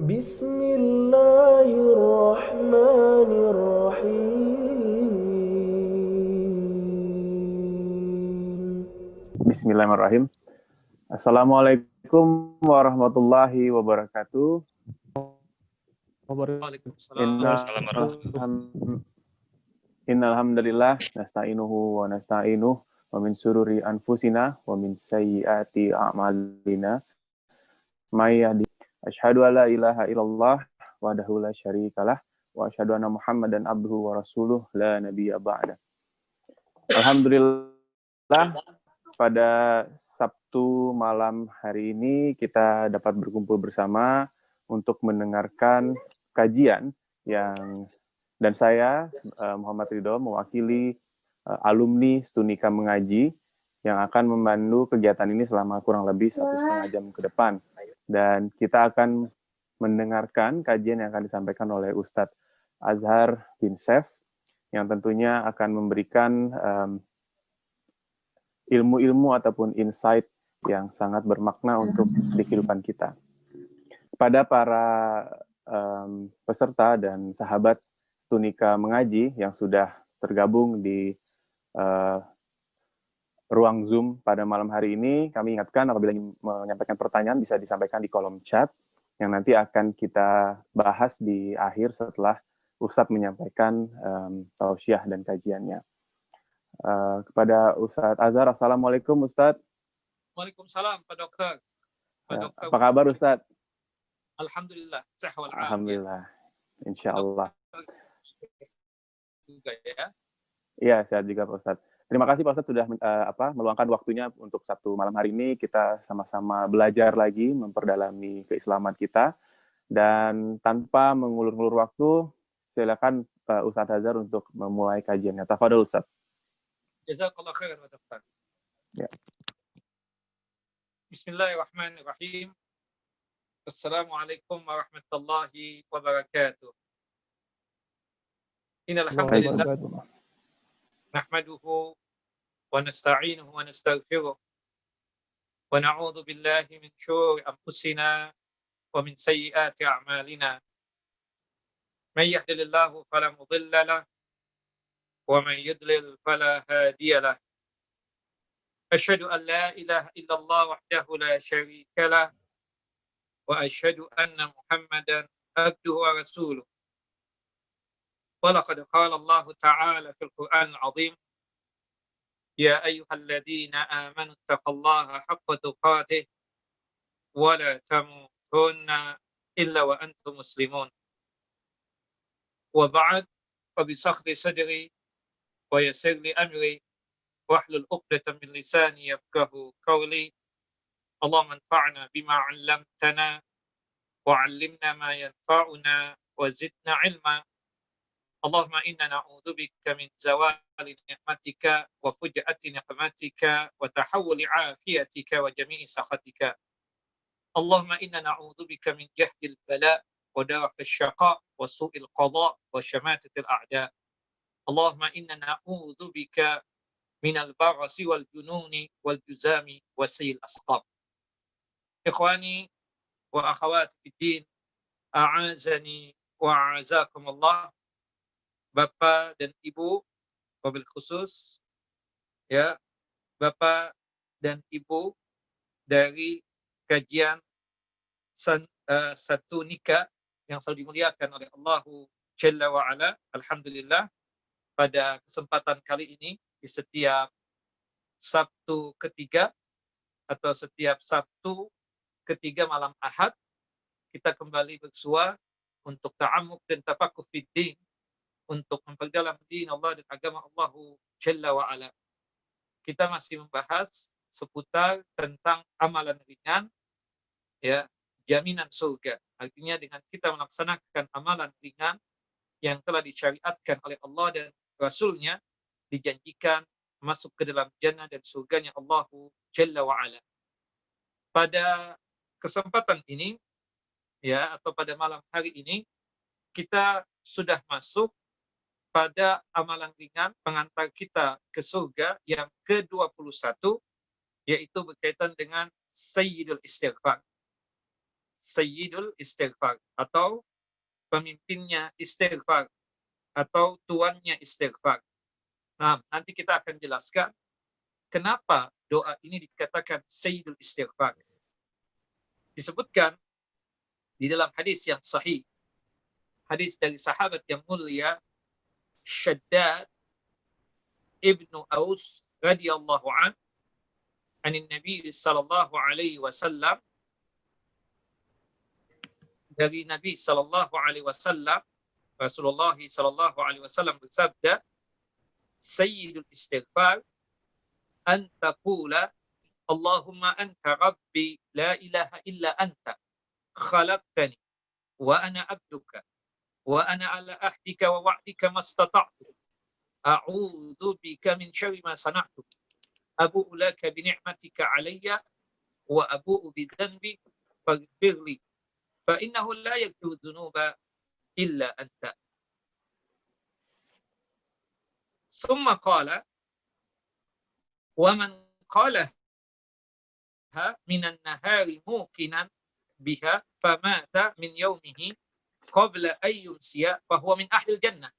بسم الله الرحمن الرحيم. Bismillahirrahmanirrahim. Assalamualaikum warahmatullahi wabarakatuh. Innal hamdalillah nasta'inuhu wa nasta'inuh wa min sururi anfusina wa min sayyiati a'malina. May yahdi asyhadu alla ilaha illallah wahdahu la syarikalah wa asyhadu anna Muhammadan abduhu wa rasuluh la nabiyya ba'da. Alhamdulillah, pada Sabtu malam hari ini kita dapat berkumpul bersama untuk mendengarkan kajian yang dan saya Muhammad Ridho mewakili alumni Stunika Mengaji yang akan memandu kegiatan ini selama kurang lebih 1,5 jam ke depan. Dan kita akan mendengarkan kajian yang akan disampaikan oleh Ustadz Azhar bin Sef yang tentunya akan memberikan ilmu-ilmu ataupun insight yang sangat bermakna untuk di kehidupan kita. Pada para peserta dan sahabat Stunika Mengaji yang sudah tergabung di ruang Zoom pada malam hari ini, kami ingatkan apabila ingin menyampaikan pertanyaan bisa disampaikan di kolom chat yang nanti akan kita bahas di akhir setelah Ustadz menyampaikan tausiah dan kajiannya. Kepada Ustadz Azhar, Assalamualaikum Ustadz. Waalaikumsalam Pak Dokter. Apa kabar Ustadz? Alhamdulillah, sehat walafiat. Alhamdulillah, insya Allah. Juga ya. Iya, sehat juga Pak Ustadz. Terima kasih Pak Ustadz sudah meluangkan waktunya untuk Sabtu malam hari ini. Kita sama-sama belajar lagi, memperdalami keislaman kita. Dan tanpa mengulur-ngulur waktu, silakan Ustadz Azhar untuk memulai kajiannya. Tafadhol Ustadz. Jazakallah khairan Pak Dokter. Ya. Bismillahirrahmanirrahim. Assalamualaikum warahmatullahi wabarakatuh. Innal hamdalillah nahmaduhu wa nasta'inuhu wa nastaghfiruh wa na'udzu billahi min syururi anfusina wa min sayyiati a'malina. May yahdihillahu fala mudilla lahu wa may yudlil fala hadiya lahu. Asyhadu an la ilaha illallah wahdahu la syarika lahu wa asyhadu anna Muhammadan abduhu wa rasuluh. ولقد قال الله تعالى في القرآن العظيم يا أيها الذين آمنوا اتقوا الله حق تقاته ولا تموتن إلا وأنتم مسلمون وبعد فبسخط صدري ويسر لي أمري واحلل عقدة من لساني يفقهوا قولي اللهم انفعنا بما علمتنا وعلمنا ما ينفعنا وزدنا علما اللهم إنا نعوذ بك من زوال نعمتك وفجأة نقمتك وتحول عافيتك وجميع سخطك اللهم إنا نعوذ بك من جهد البلاء ودرك الشقاء وسوء القضاء وشماتة الأعداء اللهم إنا نعوذ بك من البرص والجنون والجزام وسيء الأسقام إخواني وأخواتي في الدين أعزني وأعزكم الله. Bapak dan Ibu, wabil khusus ya, Bapak dan Ibu dari kajian satu nikah yang selalu dimuliakan oleh Allahu Jalla wa Ala. Alhamdulillah, pada kesempatan kali ini di setiap Sabtu ketiga atau setiap Sabtu ketiga malam Ahad kita kembali bersua untuk ta'amuk dan tafaqquh fid din, untuk memperdalam din Allah dan agama Allahu Jalla wa Ala. Kita masih membahas seputar tentang amalan ringan, ya, jaminan surga. Artinya dengan kita melaksanakan amalan ringan yang telah disyariatkan oleh Allah dan Rasulnya, dijanjikan masuk ke dalam jannah dan surganya Allahu Jalla wa Ala. Pada kesempatan ini, ya, atau pada malam hari ini, kita sudah masuk pada amalan ringan pengantar kita ke surga yang ke-21, yaitu berkaitan dengan Sayyidul Istighfar. Sayyidul Istighfar atau pemimpinnya istighfar atau tuannya istighfar. Nah, nanti kita akan jelaskan kenapa doa ini dikatakan Sayyidul Istighfar. Disebutkan di dalam hadis yang sahih, hadis dari sahabat yang mulia Shaddad ibnu Aus radhiyallahu an, anin Nabi sallallahu alaihi wasallam, dari Nabi sallallahu alaihi wasallam, Rasulullah sallallahu alaihi wasallam bersabda, Sayyidul Istighfar an taqula Allahumma anta rabbi la ilaha illa anta khalaqtani wa ana abduka wa ana ala ahdika wa wa'dika mastata'tu a'udzu bika min syarri ma sana'tu abu'u laka bi ni'matika alayya wa abu'u bi dhanbi faghfirli fa innahu la yaghfiru dhunuba illa anta. Summa qala wa man qala minan nahari muqinan biha famata min yawmihi qabla an yumsiya fahuwa min ahli jannah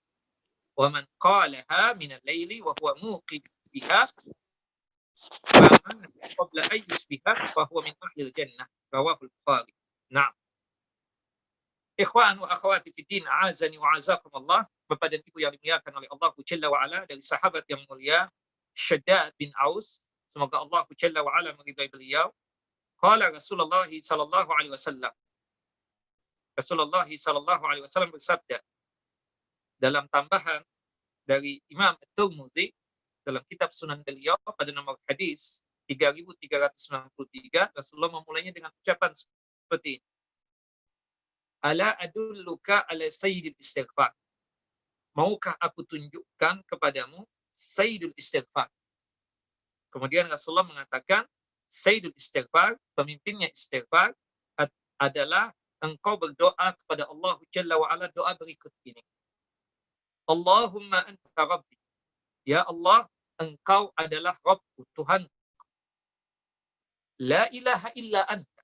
wa man qalaha min al-laili wa huwa muqin biha famata qabla an yusbiha fahuwa min ahli jannah, rawahu al-Bukhari. Nah, ikhwan wa akhwati fi din, a'azani wa azakumullah, Bapak dan Ibu yang dimuliakan oleh Allah Jalla wa ala, dari sahabat yang mulia Shaddad bin Aus, semoga Allah Jalla wa ala meridai beliau. Qala Rasulullah sallallahu alaihi wasallam, Rasulullah sallallahu alaihi wasallam bersabda dalam tambahan dari Imam At-Tirmidzi dalam kitab Sunan beliau pada nomor hadis 3393, Rasulullah memulainya dengan ucapan seperti ini. Ala adulluka ala sayyidil istighfar. Maukah aku tunjukkan kepadamu Sayyidul Istighfar? Kemudian Rasulullah mengatakan, Sayyidul Istighfar, pemimpinnya istighfar, adalah engkau berdoa kepada Allah Jalla wa ala doa berikut ini. Allahumma anta rabbi. Ya Allah, engkau adalah Rabbku, Tuhan. La ilaha illa anta.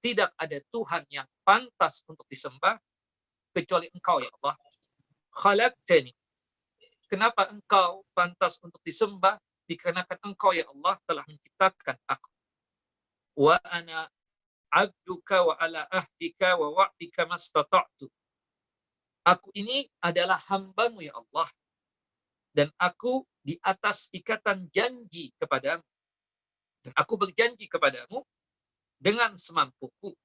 Tidak ada Tuhan yang pantas untuk disembah kecuali engkau, ya Allah. Khalaqtani. Kenapa engkau pantas untuk disembah? Dikarenakan engkau, ya Allah, telah menciptakan aku. Wa ana abduka wa ala ahdika wa wa'dika mastata'tu. Aku ini adalah hambamu, ya Allah. Dan aku di atas ikatan janji kepadamu. Dan aku berjanji kepadamu dengan semampuku.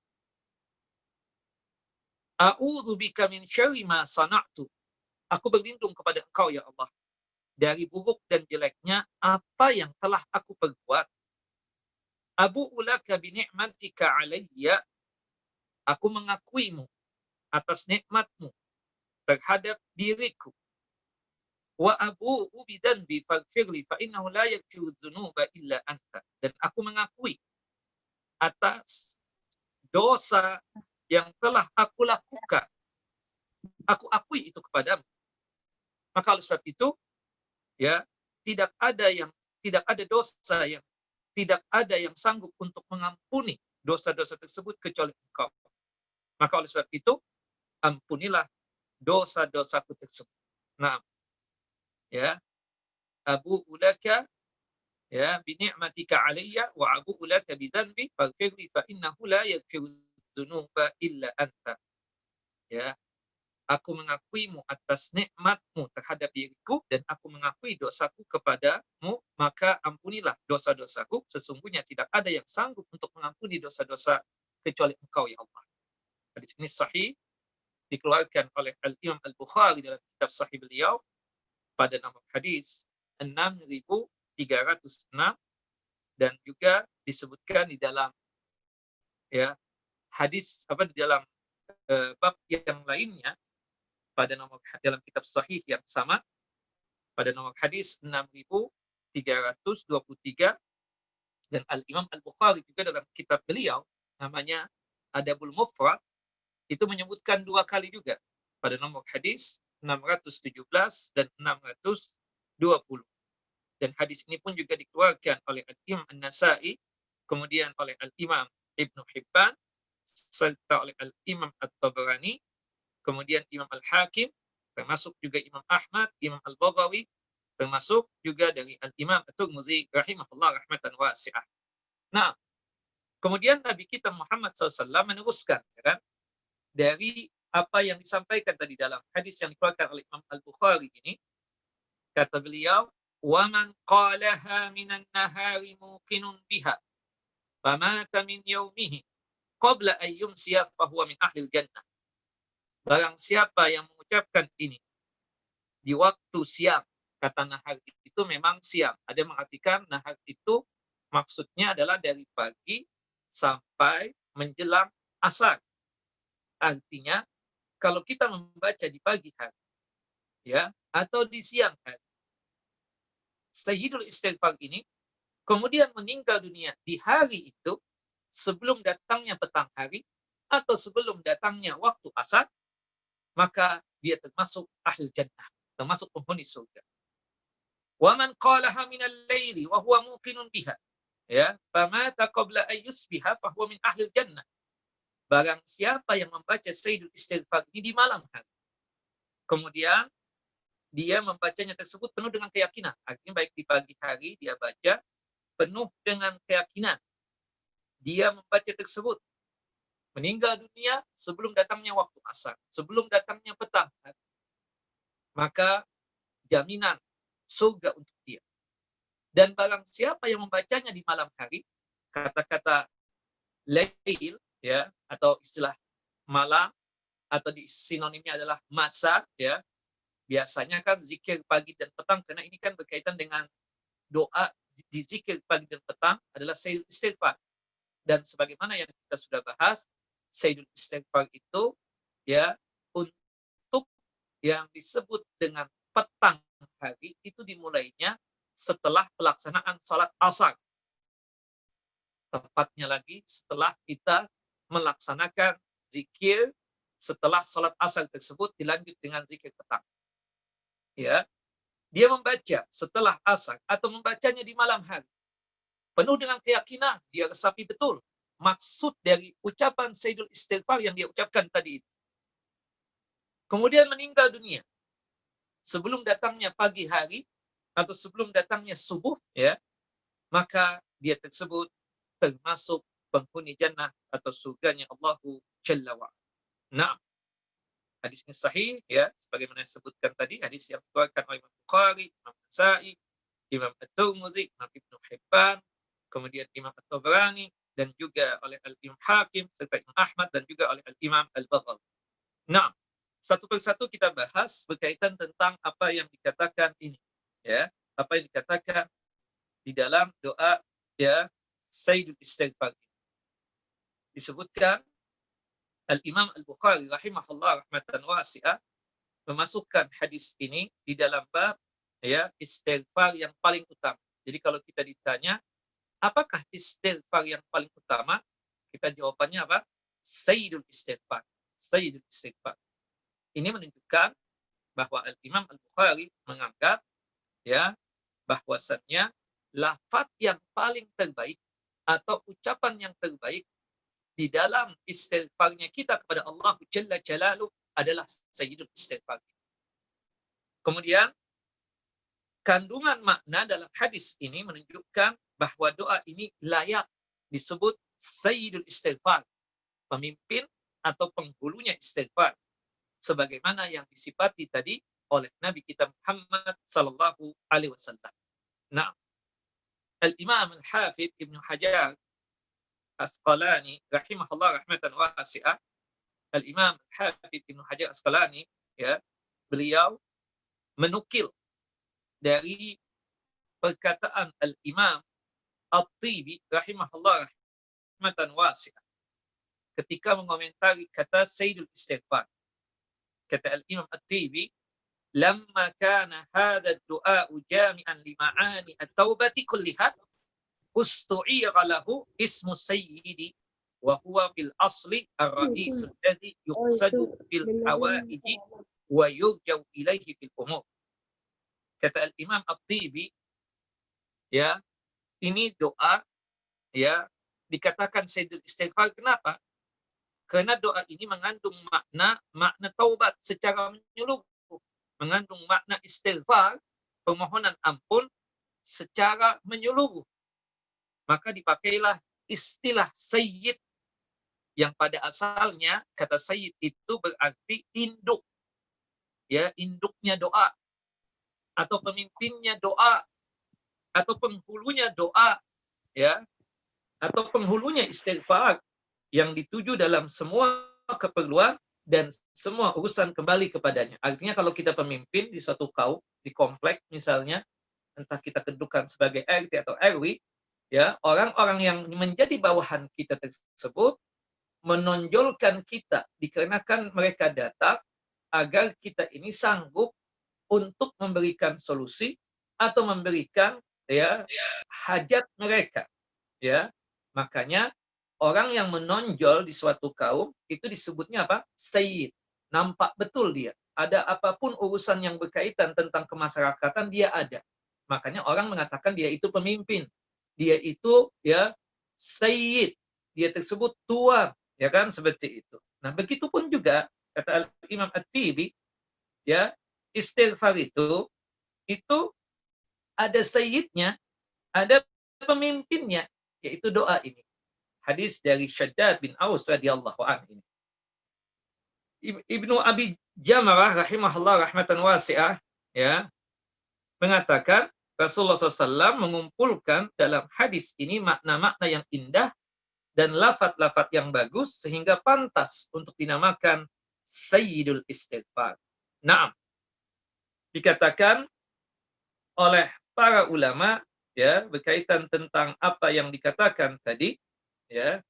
A'udzu bika min syarri ma sana'tu. Aku berlindung kepada engkau, ya Allah, dari buruk dan jeleknya apa yang telah aku perbuat. Abu'u laka bi ni'matika alayya. Aku mengakuimu atas nikmatmu terhadap diriku. Wa abu'u bi dhanbi faghfirli fa innahu la yaghfiru dzunuba illa anta. Dan aku mengakui atas dosa yang telah aku lakukan. Aku akui itu kepadamu. Maka oleh sebab itu, ya, tidak ada dosa yang tidak ada yang sanggup untuk mengampuni dosa-dosa tersebut kecuali engkau. Maka oleh sebab itu, ampunilah dosa-dosaku tersebut. Nah, ya, abu ulaka ya bi ni'matika alayya wa abu ulaka bi dhanbi faghfirli fa innahu la yaghfiru dzunuba illa anta. Ya, aku mengakuimu atas nikmatmu terhadap diriku dan aku mengakui dosaku kepadamu, maka ampunilah dosa-dosaku. Sesungguhnya tidak ada yang sanggup untuk mengampuni dosa-dosa kecuali engkau, ya Allah. Hadis ini sahih, dikeluarkan oleh Al-Imam Al-Bukhari dalam kitab sahih beliau pada nomor hadis 6306, dan juga disebutkan di dalam ya hadis di dalam bab yang lainnya pada nomor dalam kitab sahih yang sama pada nomor hadis 6323, dan Al-Imam Al-Bukhari juga dalam kitab beliau namanya Adabul Mufrad itu menyebutkan dua kali juga pada nomor hadis 617 dan 620. Dan hadis ini pun juga dikeluarkan oleh Al-Imam An-Nasa'i, kemudian oleh Al-Imam Ibnu Hibban, serta oleh Al-Imam At-Tabarani, kemudian Imam Al-Hakim, termasuk juga Imam Ahmad, Imam Al-Baghawi, termasuk juga dari Al-Imam At-Tirmidzi rahimahullah rahmatan wasi'ah. Nah, kemudian Nabi kita Muhammad SAW meneruskan, ya kan, dari apa yang disampaikan tadi dalam hadis yang dikeluarkan oleh Imam Al-Bukhari ini. Kata beliau, وَمَنْ قَالَهَا مِنَ النَّهَارِ مُوقِنٌ بِهَا فَمَاتَ مِنْ يَوْمِهِ قَبْلَ أَنْ يُمْسِيَ فَهُوَ مِنْ أَهْلِ الْجَنَّةِ. Barang siapa yang mengucapkan ini di waktu siang, kata nahar itu memang siang. Ada yang mengartikan nahar itu maksudnya adalah dari pagi sampai menjelang asar. Artinya kalau kita membaca di pagi hari, ya, atau di siang hari, Sayyidul Istighfar ini kemudian meninggal dunia di hari itu sebelum datangnya petang hari atau sebelum datangnya waktu asar, maka dia termasuk ahli jannah, termasuk penghuni surga. Wa man qalaha min al-laili wa huwa muqinun biha, ya, famata qabla an yusbiha fa huwa min ahli jannah. Barang siapa yang membaca Sayyidul Istighfar ini di malam hari, kemudian dia membacanya tersebut penuh dengan keyakinan. Artinya baik di pagi hari dia baca penuh dengan keyakinan. Dia membaca tersebut meninggal dunia sebelum datangnya waktu asar, sebelum datangnya petang hari, maka jaminan surga untuk dia. Dan barang siapa yang membacanya di malam hari, kata-kata lail, ya, atau istilah malam, atau di sinonimnya adalah masa, ya. Biasanya kan zikir pagi dan petang, karena ini kan berkaitan dengan doa di zikir pagi dan petang adalah Sayyidul Istighfar. Dan sebagaimana yang kita sudah bahas, Sayyidul Istighfar itu, ya, untuk yang disebut dengan petang hari itu dimulainya setelah pelaksanaan sholat asar. Tepatnya lagi setelah kita melaksanakan zikir setelah sholat asar tersebut dilanjut dengan zikir petang. Ya, dia membaca setelah asar atau membacanya di malam hari penuh dengan keyakinan, dia resapi betul maksud dari ucapan Sayyidul Istighfar yang dia ucapkan tadi itu. Kemudian meninggal dunia sebelum datangnya pagi hari atau sebelum datangnya subuh, ya, maka dia tersebut termasuk penghuni jannah atau surganya Allahu Jalla wa'ala. Nah, hadis ini sahih, ya, sebagaimana disebutkan tadi, hadis yang dikeluarkan oleh Imam Bukhari, Imam Nasa'i, Imam At-Tirmidzi, Imam Ibnu Hibban, kemudian Imam At-Tabarani, dan juga oleh Al-Imam Hakim, serta Imam Ahmad, dan juga oleh Al-Imam Al-Baghawi. Nah, satu persatu kita bahas berkaitan tentang apa yang dikatakan ini, ya, apa yang dikatakan di dalam doa, ya, Sayyidul Istighfar. Disebutkan Al-Imam Al-Bukhari rahimahullah rahmatan wasi'ah memasukkan hadis ini di dalam bab, ya, istighfar yang paling utama. Jadi kalau kita ditanya apakah istighfar yang paling utama, kita jawabannya apa? Sayyidul Istighfar. Sayyidul Istighfar. Ini menunjukkan bahwa Al-Imam Al-Bukhari menganggap, ya, bahwasannya lafaz yang paling terbaik atau ucapan yang terbaik di dalam istighfarnya kita kepada Allah Jalla Jalaluh adalah Sayyidul Istighfar. Kemudian kandungan makna dalam hadis ini menunjukkan bahwa doa ini layak disebut Sayyidul Istighfar, pemimpin atau penghulunya istighfar, sebagaimana yang disifati tadi oleh Nabi kita Muhammad sallallahu alaihi wasallam. Nah, Al-Imam Al-Hafidh Ibnu Hajar Asqalani rahimahullah rahmatan wasi'ah, Al-Imam Al-Hafidh Ibnu Hajar Asqalani, ya, beliau menukil dari perkataan Al-Imam At-Tibi rahimahullah rahmatan wasi'ah ketika mengomentari kata Sayyidul Istighfar. Kata Al-Imam At-Tibi, "Lamma kana hadha ad-du'a jami'an li ma'ani at-taubati kulliha, ustu'ira lahu ismu sayyidi wa huwa fil asli ar-ra'isul ladzi yuqsadu bil hawaiji wa yurja'u ilaihi fil umur." Kata Al-Imam At-Tibi, ya, ini doa, ya, dikatakan Sayyidul Istighfar. Kenapa? Karena doa ini mengandung makna taubat secara menyeluruh, mengandung makna istighfar, permohonan ampun secara menyeluruh. Maka dipakailah istilah sayyid, yang pada asalnya kata sayyid itu berarti induk, ya, induknya doa, atau pemimpinnya doa, atau penghulunya doa, ya, atau penghulunya istighfar, yang dituju dalam semua keperluan dan semua urusan kembali kepadanya. Artinya kalau kita pemimpin di suatu kaum, di komplek misalnya, entah kita kedudukan sebagai RT atau RW, ya, orang-orang yang menjadi bawahan kita tersebut menonjolkan kita dikarenakan mereka datang agar kita ini sanggup untuk memberikan solusi atau memberikan, ya, hajat mereka, ya. Makanya orang yang menonjol di suatu kaum itu disebutnya apa? Sayyid. Nampak betul dia. Ada apapun urusan yang berkaitan tentang kemasyarakatan, dia ada. Makanya orang mengatakan dia itu pemimpin. Dia itu, ya, sayyid. Dia tersebut tuan, ya kan, seperti itu. Nah, begitupun juga kata Imam At-Tibi, ya, istighfar itu ada sayyidnya, ada pemimpinnya, yaitu doa ini. Hadis dari Syaddad bin Aus radhiyallahu anhu. Ibnu Abi Jamarah rahimahullah rahmatan wasi'ah, ya, mengatakan Rasulullah SAW mengumpulkan dalam hadis ini makna-makna yang indah dan lafaz-lafaz yang bagus sehingga pantas untuk dinamakan Sayyidul Istighfar. Naam, dikatakan oleh para ulama, ya, berkaitan tentang apa yang dikatakan tadi, ya,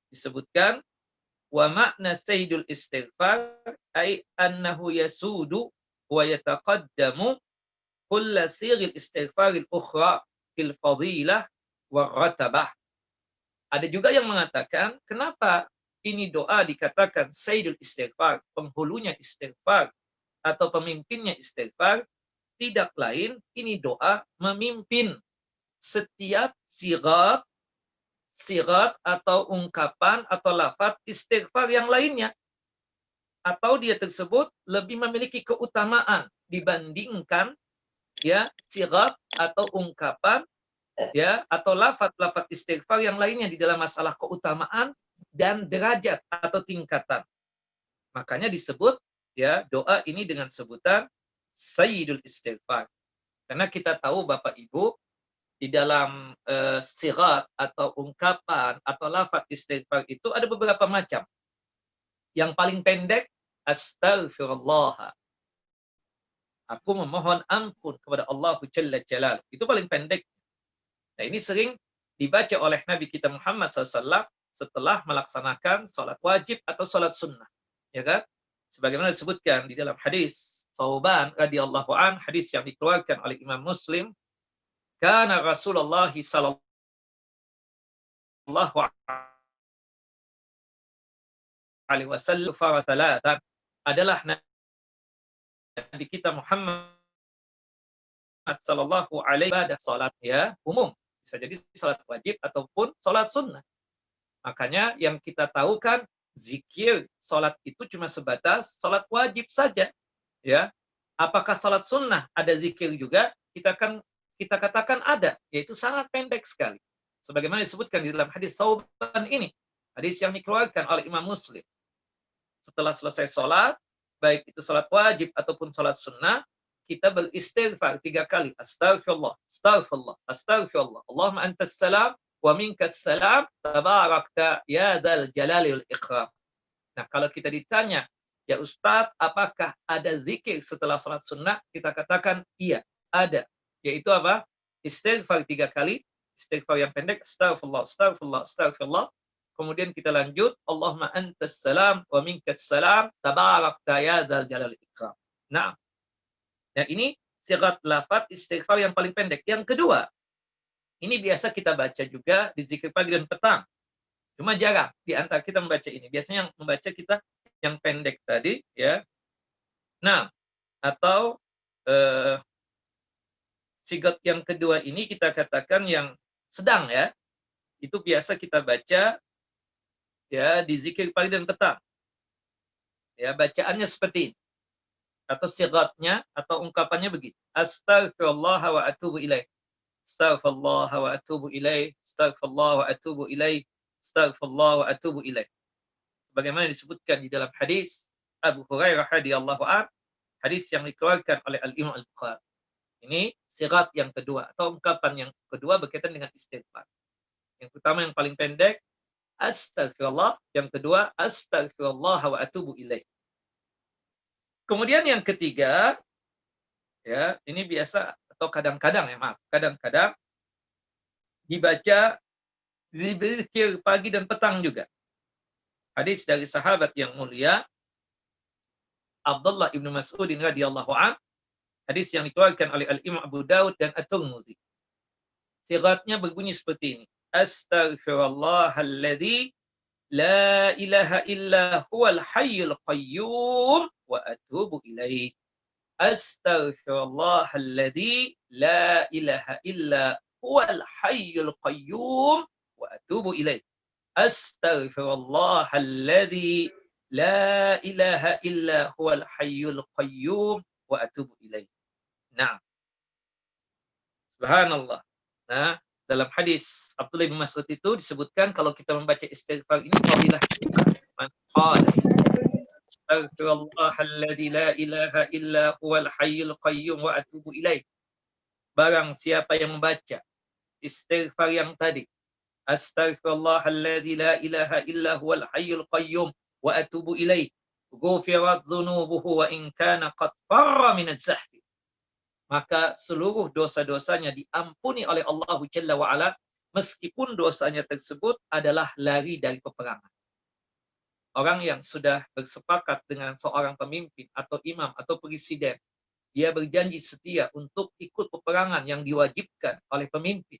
disebutkan wa makna sayyidul istighfar ay annahu yasudu wa yataqaddamu kulla siril istighfaril ukhra fil fadilah wa ratabah. Ada juga yang mengatakan kenapa ini doa dikatakan sayyidul istighfar, penghulunya istighfar atau pemimpinnya istighfar, tidak lain ini doa memimpin setiap sirat atau ungkapan atau lafaz istighfar yang lainnya, atau dia tersebut lebih memiliki keutamaan dibandingkan, ya, sirat atau ungkapan, ya, atau lafaz-lafaz istighfar yang lainnya di dalam masalah keutamaan dan derajat atau tingkatan. Makanya disebut, ya, doa ini dengan sebutan Sayyidul Istighfar. Karena kita tahu Bapak Ibu, di dalam sirat atau ungkapan atau lafaz istighfar itu ada beberapa macam. Yang paling pendek, astaghfirullah. Aku memohon ampun kepada Allah Jalla Jalal. Itu paling pendek. Nah, ini sering dibaca oleh Nabi kita Muhammad SAW setelah melaksanakan sholat wajib atau sholat sunnah. Ya kan? Sebagaimana disebutkan di dalam hadis Thauban radhiyallahu an, hadis yang dikeluarkan oleh Imam Muslim, karena Rasulullah sallallahu alaihi wasallam farasalatan, adalah Nabi kita Muhammad sallallahu alaihi wasallam salat, ya, umum, bisa jadi salat wajib ataupun salat sunnah. Makanya yang kita tahu kan zikir salat itu cuma sebatas salat wajib saja, ya. Apakah salat sunnah ada zikir juga? Kita katakan ada, yaitu sangat pendek sekali. Sebagaimana disebutkan di dalam hadis Thauban ini, hadis yang dikeluarkan oleh Imam Muslim. Setelah selesai sholat, baik itu sholat wajib ataupun sholat sunnah, kita beristighfar 3 kali. Astaghfirullah, astaghfirullah, astaghfirullah. Allahumma antas salam wa minkas salam, tabarakta ya dzal jalali wal ikram. Nah, kalau kita ditanya, ya Ustaz, apakah ada zikir setelah sholat sunnah? Kita katakan iya, ada. Yaitu apa? Istighfar 3 kali, istighfar yang pendek, astaghfirullah, astaghfirullah, astaghfirullah. Kemudian kita lanjut, Allahumma antas salam wa minkas salam, tabarakta ya dzal jalal ikram. Nah, ini sigat lafaz istighfar yang paling pendek. Yang kedua, ini biasa kita baca juga di zikir pagi dan petang. Cuma jarang di antara kita membaca ini. Biasanya yang membaca kita yang pendek tadi, ya. Nah, atau sigat yang kedua ini kita katakan yang sedang, ya. Itu biasa kita baca ya di zikir pagi dan petang. Ya, bacaannya seperti ini. Atau sigatnya atau ungkapannya begini. Astaghfirullah wa atubu ilaih. Astaghfirullah wa atubu ilaih. Astaghfirullah wa atubu ilaih. Astaghfirullah wa atubu ilaih. Sebagaimana disebutkan di dalam hadis Abu Hurairah radhiyallahu an, hadis yang dikeluarkan oleh Al-Imam Al-Bukhari. Ini sigat yang kedua atau ungkapan yang kedua berkaitan dengan istighfar. Yang pertama yang paling pendek, astagfirullah. Yang kedua, astagfirullah wa atubu ilaih. Kemudian yang ketiga, ya ini biasa atau kadang-kadang kadang-kadang dibaca zikir pagi dan petang juga. Hadis dari sahabat yang mulia Abdullah ibnu Mas'ud radhiyallahu an, hadis yang dikeluarkan oleh Al-Imam Abu Daud dan At-Tirmidzi. Sigatnya berbunyi seperti ini. Astaghfirullahalladzi la ilaha illa huwal hayyul qayyum wa atubu ilaih. Astaghfirullahalladzi la ilaha illa huwal hayyul qayyum wa atubu ilaih. Astaghfirullahalladzi la ilaha illa huwal hayyul qayyum wa atubu ilaih. Nah, subhanallah. Nah, dalam hadis Abdullah bin Mas'ud itu disebutkan kalau kita membaca istighfar ini fadilah man qala astaghfirullahalladzi la ilaha illa huwal hayyul qayyum wa atubu ilaih. Barang siapa yang membaca istighfar yang tadi, astaghfirullahalladzi la ilaha illa huwal hayyul qayyum wa atubu ilaih, ghufirat dzunubuhu wa in kana qad farra min az-zahfi, maka seluruh dosa-dosanya diampuni oleh Allah Jalla wa Ala meskipun dosanya tersebut adalah lari dari peperangan. Orang yang sudah bersepakat dengan seorang pemimpin atau imam atau presiden, dia berjanji setia untuk ikut peperangan yang diwajibkan oleh pemimpin,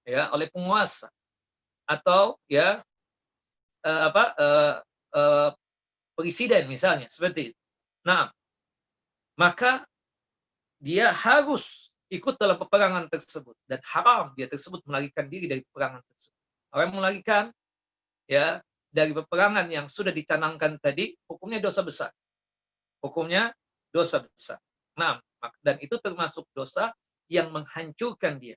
ya, oleh penguasa, atau ya presiden misalnya seperti itu. Nah, maka dia harus ikut dalam peperangan tersebut dan haram dia tersebut melarikan diri dari peperangan tersebut. Orang yang melarikan ya dari peperangan yang sudah dicanangkan tadi, hukumnya dosa besar. Hukumnya dosa besar. Nah, dan itu termasuk dosa yang menghancurkan dia.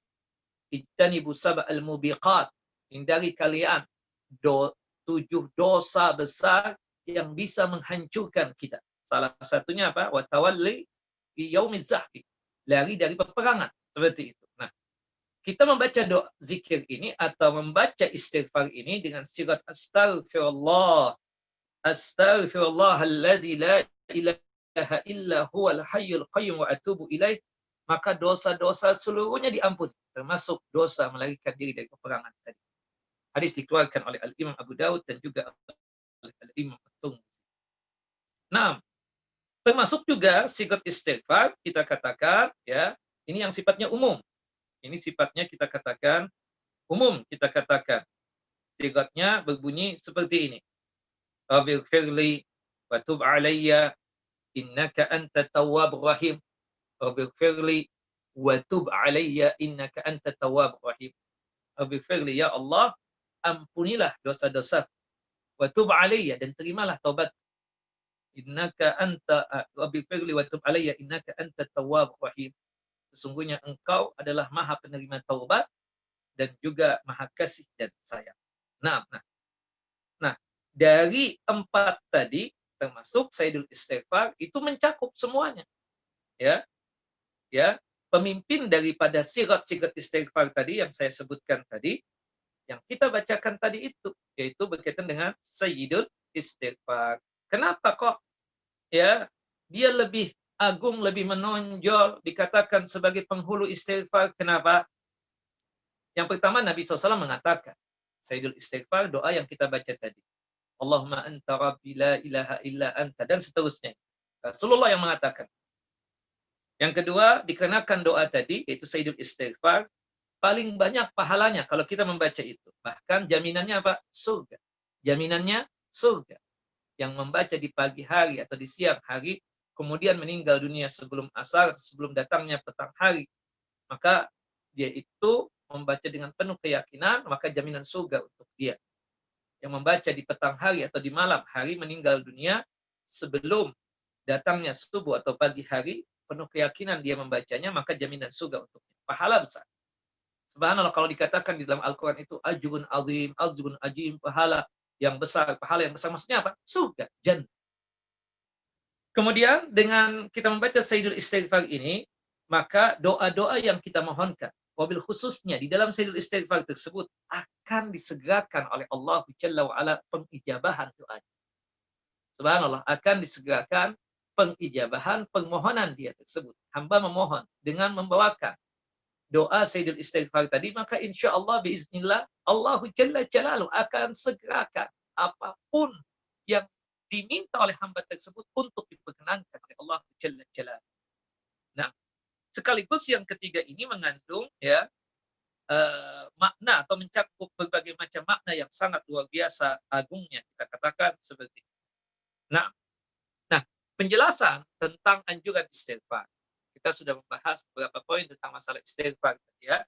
Ijtanibu sab'al mubiqat, hindari kalian 7 dosa besar yang bisa menghancurkan kita. Salah satunya apa? Wa tawalli fi yaumiz zahfi, lari dari peperangan, seperti itu. Nah, kita membaca doa zikir ini atau membaca istighfar ini dengan sigat astaghfirullah, astaghfirullahalladzi la ilaha illa huwal hayyul qayyum wa atubu ilaih, maka dosa-dosa seluruhnya diampuni, termasuk dosa melarikan diri dari peperangan tadi. Hadis dikeluarkan oleh Al-Imam Abu Daud dan juga oleh Al-Imam At-Tirmidzi. Nah, termasuk juga sigat istighfar kita katakan ya, ini yang sifatnya umum. Ini sifatnya kita katakan umum, kita katakan. Sigatnya berbunyi seperti ini. Rabbighfirli wa tub alayya innaka antat tawwabur rahim. Rabbighfirli wa tub alayya innaka antat tawwabur rahim. Rabbighfirli, ya Allah, ampunilah dosa-dosa. Wa tub alayya, dan terimalah taubat. Innaka anta rabbighfirli wa tub alayya innaka antat tawwabur rahim. Sesungguhnya engkau adalah maha penerima taubat dan juga maha kasih dan sayang. Nah, dari 4 tadi termasuk Sayyidul Istighfar itu mencakup semuanya. Ya. Pemimpin daripada sigat-sigat istighfar tadi yang saya sebutkan tadi, yang kita bacakan tadi itu, yaitu berkaitan dengan Sayyidul Istighfar. Kenapa kok ya dia lebih agung, lebih menonjol, dikatakan sebagai penghulu istighfar? Kenapa? Yang pertama, Nabi SAW mengatakan, Sayyidul Istighfar, doa yang kita baca tadi. Allahumma anta rabbi la ilaha illa anta, dan seterusnya. Rasulullah yang mengatakan. Yang kedua, dikenakan doa tadi, yaitu Sayyidul Istighfar, paling banyak pahalanya kalau kita membaca itu. Bahkan jaminannya apa? Surga. Jaminannya surga. Yang membaca di pagi hari atau di siang hari, kemudian meninggal dunia sebelum asar, sebelum datangnya petang hari, maka dia itu membaca dengan penuh keyakinan, maka jaminan surga untuk dia. yang membaca di petang hari atau di malam hari meninggal dunia sebelum datangnya subuh atau pagi hari, penuh keyakinan dia membacanya, maka jaminan surga untuknya. Pahala besar. Subhanallah, kalau dikatakan di dalam Al-Quran itu ajrun azim, pahala yang besar. Pahala yang besar maksudnya apa? Surga, jannah. Kemudian dengan kita membaca Sayyidul Istighfar ini, maka doa-doa yang kita mohonkan, wabil khususnya di dalam Sayyidul Istighfar tersebut akan disegerakan oleh Allah Jalla wa'ala pengijabahan doa. Subhanallah, akan disegerakan pengijabahan permohonan dia tersebut. Hamba memohon dengan membawakan doa Sayyidul Istighfar tadi, maka insya Allah biiznillah Allah Jalla Jalaluhu akan segerakan apapun yang diminta oleh hamba tersebut untuk diperkenankan oleh Allah Jalla Jalaluhu. Nah, sekaligus yang ketiga ini mengandung ya makna atau mencakup berbagai macam makna yang sangat luar biasa agungnya, kita katakan seperti itu. Nah, penjelasan tentang anjuran istighfar. Kita sudah membahas beberapa poin tentang masalah istighfar ya.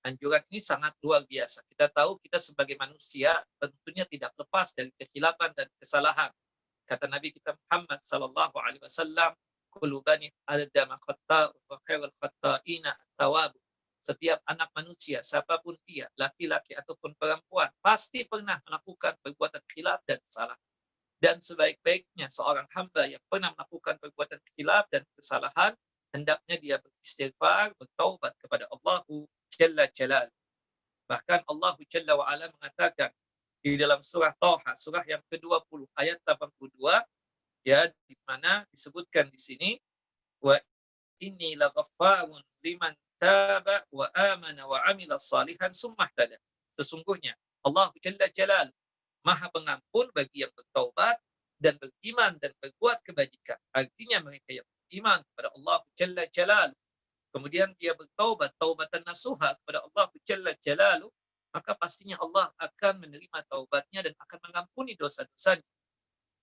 Anjuran ini sangat luar biasa. Kita tahu kita sebagai manusia tentunya tidak lepas dari kesilapan dan kesalahan. Kata Nabi kita Muhammad sallallahu alaihi wasallam, kullu bani adam khata'un wa khairul khata'ina at-tawwab. Setiap anak manusia, siapapun dia, laki-laki ataupun perempuan, pasti pernah melakukan perbuatan khilaf dan salah. Dan sebaik-baiknya seorang hamba yang pernah melakukan perbuatan khilaf dan kesalahan, hendaknya dia beristighfar, bertaubat kepada Allah Jalla Jalal. Bahkan Allah Jalla wa'ala mengatakan di dalam surah Taha, surah yang ke-20 ayat 82, ya, di mana disebutkan di sini, wa inni laghaffarun liman taba wa amana wa amila salihan summa ihtada. Sesungguhnya Allah Jalla Jalal Maha pengampun bagi yang bertaubat dan beriman dan berbuat kebajikan. Artinya mereka yang beriman kepada Allah Jalla Jalaluhu, kemudian dia bertaubat, taubatan nasuha kepada Allah Jalla Jalaluhu, maka pastinya Allah akan menerima taubatnya dan akan mengampuni dosa-dosanya.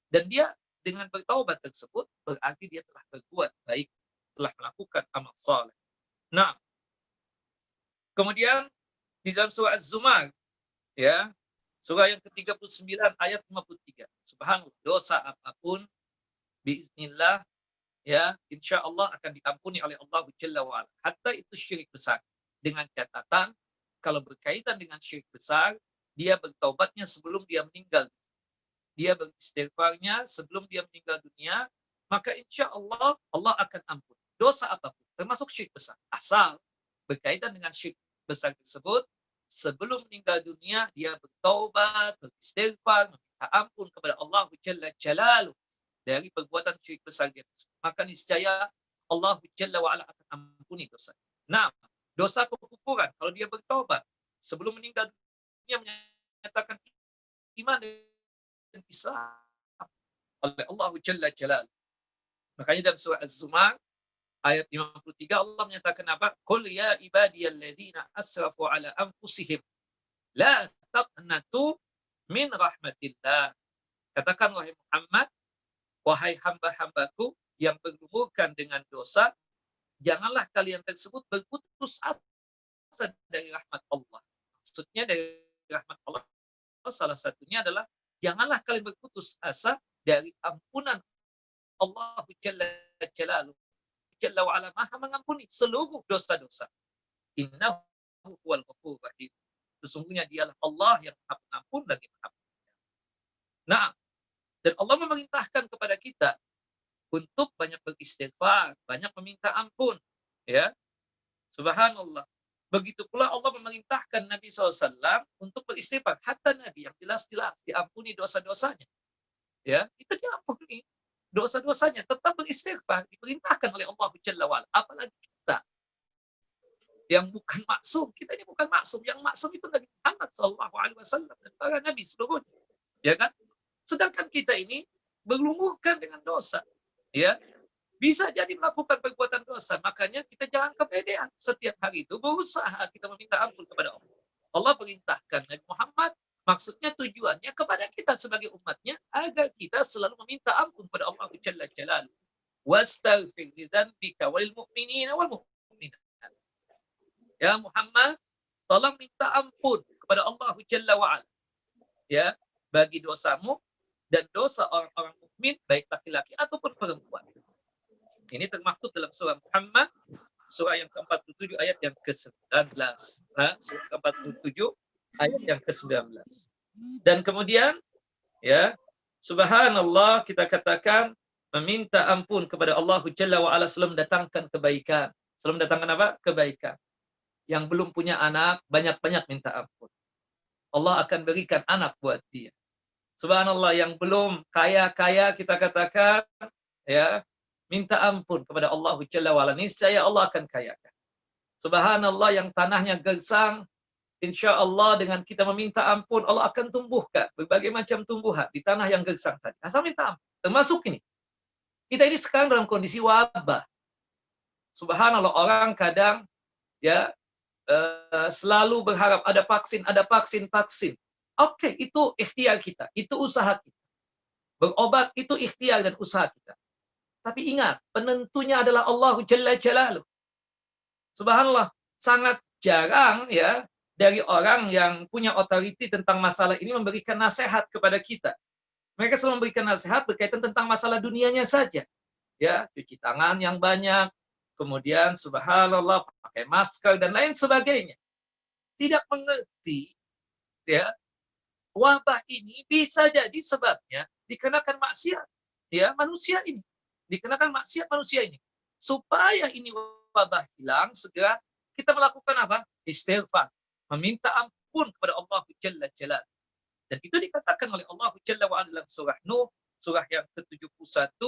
Dan dia dengan bertaubat tersebut berarti dia telah berbuat baik, telah melakukan amal saleh. Nah, kemudian di dalam surah Az-Zumar, ya, surah yang ke-39 ayat 53. Subhanallah, dosa apapun biiznillah ya, insya Allah akan diampuni oleh Allah Jalla wa'ala. Hatta itu syirik besar. Dengan catatan, kalau berkaitan dengan syirik besar, dia bertaubatnya sebelum dia meninggal. Dia beristighfarnya sebelum dia meninggal dunia, maka insya Allah, Allah akan ampuni. Dosa apapun, termasuk syirik besar. Asal berkaitan dengan syirik besar tersebut, sebelum meninggal dunia, dia bertaubat, beristighfar, meminta ampun kepada Allah Jalla Jalaluhu dari perbuatan syirik besar dia. Maka niscaya Allah Jalla wa'ala akan ampuni dosa. Nah, dosa kekufuran, kalau dia bertaubat, sebelum meninggal dunia menyatakan iman dan Islam oleh Allah Jalla Jalaluhu. Makanya dalam surah Az-Zumar, ayat 53 Allah menyatakan apa? Qul ya ibadiyalladzina asrafu ala anfusihim la taqnatu min rahmatillah. Katakan wahai Muhammad, wahai hamba-hambaku yang bergumulkan dengan dosa, janganlah kalian tersebut berputus asa dari rahmat Allah. Maksudnya dari rahmat Allah salah satunya adalah janganlah kalian berputus asa dari ampunan Allah Jalla Jalaluhu. Jalla wa'ala maha mengampuni seluruh dosa-dosa. Innahu huwal ghafurur rahim. Sesungguhnya dialah Allah yang maha pengampun lagi maha penyayang. Nah, dan Allah memerintahkan kepada kita untuk banyak beristighfar, banyak meminta ampun. Ya, subhanallah. Begitu pula Allah memerintahkan Nabi SAW untuk beristighfar. Hatta Nabi yang jelas-jelas diampuni dosa-dosanya. Ya, itu diampuni. Dosa-dosanya tetap beristighfar, diperintahkan oleh Allah Jalla wa'ala. Apalagi kita yang bukan maksum. Kita ini bukan maksum. Yang maksum itu Nabi Muhammad SAW dan para Nabi seluruhnya. Ya kan? Sedangkan kita ini berlumurkan dengan dosa. Ya, bisa jadi melakukan perbuatan dosa. Makanya kita jangan kepedean. Setiap hari itu berusaha kita meminta ampun kepada Allah. Allah perintahkan Nabi Muhammad, maksudnya tujuannya kepada kita sebagai umatnya agar kita selalu meminta ampun kepada Allah Jalla Jalaluhu. Wastaghfir li dzambika walil mu'minina wal mu'minat. Ya Muhammad, tolong minta ampun kepada Allah Jalla wa'ala. Ya, bagi dosamu dan dosa orang-orang mukmin baik laki-laki ataupun perempuan. Ini termaktub dalam surah Muhammad, surah yang ke-47 ayat yang ke-19. Surah ke-47 ayat yang ke-19. Dan kemudian ya, subhanallah, kita katakan meminta ampun kepada Allah Jalla wa Ala sebelum datangkan kebaikan. Sebelum datangkan apa? Kebaikan. Yang belum punya anak, banyak-banyak minta ampun. Allah akan berikan anak buat dia. Subhanallah, yang belum kaya-kaya kita katakan ya, minta ampun kepada Allah Jalla wa Ala. Niscaya Allah akan kayakan. Subhanallah, yang tanahnya gersang, insya Allah dengan kita meminta ampun, Allah akan tumbuhkan berbagai macam tumbuhan di tanah yang gersang tadi. Asal minta ampun. Termasuk ini. Kita ini sekarang dalam kondisi wabah. Subhanallah, orang kadang ya selalu berharap ada vaksin, vaksin. Oke, itu ikhtiar kita, itu usaha kita. Berobat itu ikhtiar dan usaha kita. Tapi ingat, penentunya adalah Allah Jalla Jalaluh. Subhanallah, sangat jarang ya dari orang yang punya otoriti tentang masalah ini memberikan nasihat kepada kita. Mereka selalu memberikan nasihat berkaitan tentang masalah dunianya saja. Ya, cuci tangan yang banyak, kemudian subhanallah pakai masker dan lain sebagainya. Tidak mengerti ya, wabah ini bisa jadi sebabnya dikenakan maksiat ya manusia ini. Dikenakan maksiat manusia ini. Supaya ini wabah hilang, segera kita melakukan apa? Istighfar. Meminta ampun kepada Allah Jalla Jalal. Dan itu dikatakan oleh Allah Jalla wa Ala dalam surah Nuh, surah yang ke-71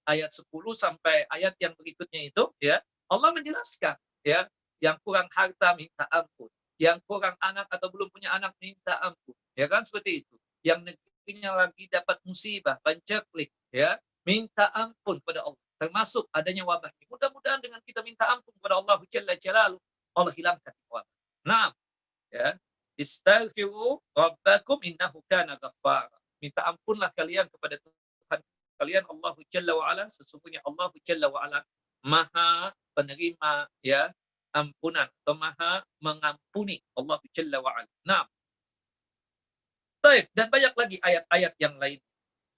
ayat 10 sampai ayat yang berikutnya itu ya. Allah menjelaskan ya, yang kurang harta minta ampun, yang kurang anak atau belum punya anak minta ampun. Ya kan seperti itu. Yang negerinya lagi dapat musibah, pancaklik ya, minta ampun kepada Allah. Termasuk adanya wabah ini. Mudah-mudahan dengan kita minta ampun kepada Allah Jalla Jalaluh, Allah hilangkan wabah. Nah, ya, istaghfiru rabbakum innahu kana ghaffara. Minta ampunlah kalian kepada Tuhan kalian Allah Jalla wa Ala, sesungguhnya Allah Jalla wa Ala Maha penerima ya ampunan atau Maha mengampuni, Allah Jalla wa Ala. Nah, baik, dan banyak lagi ayat-ayat yang lain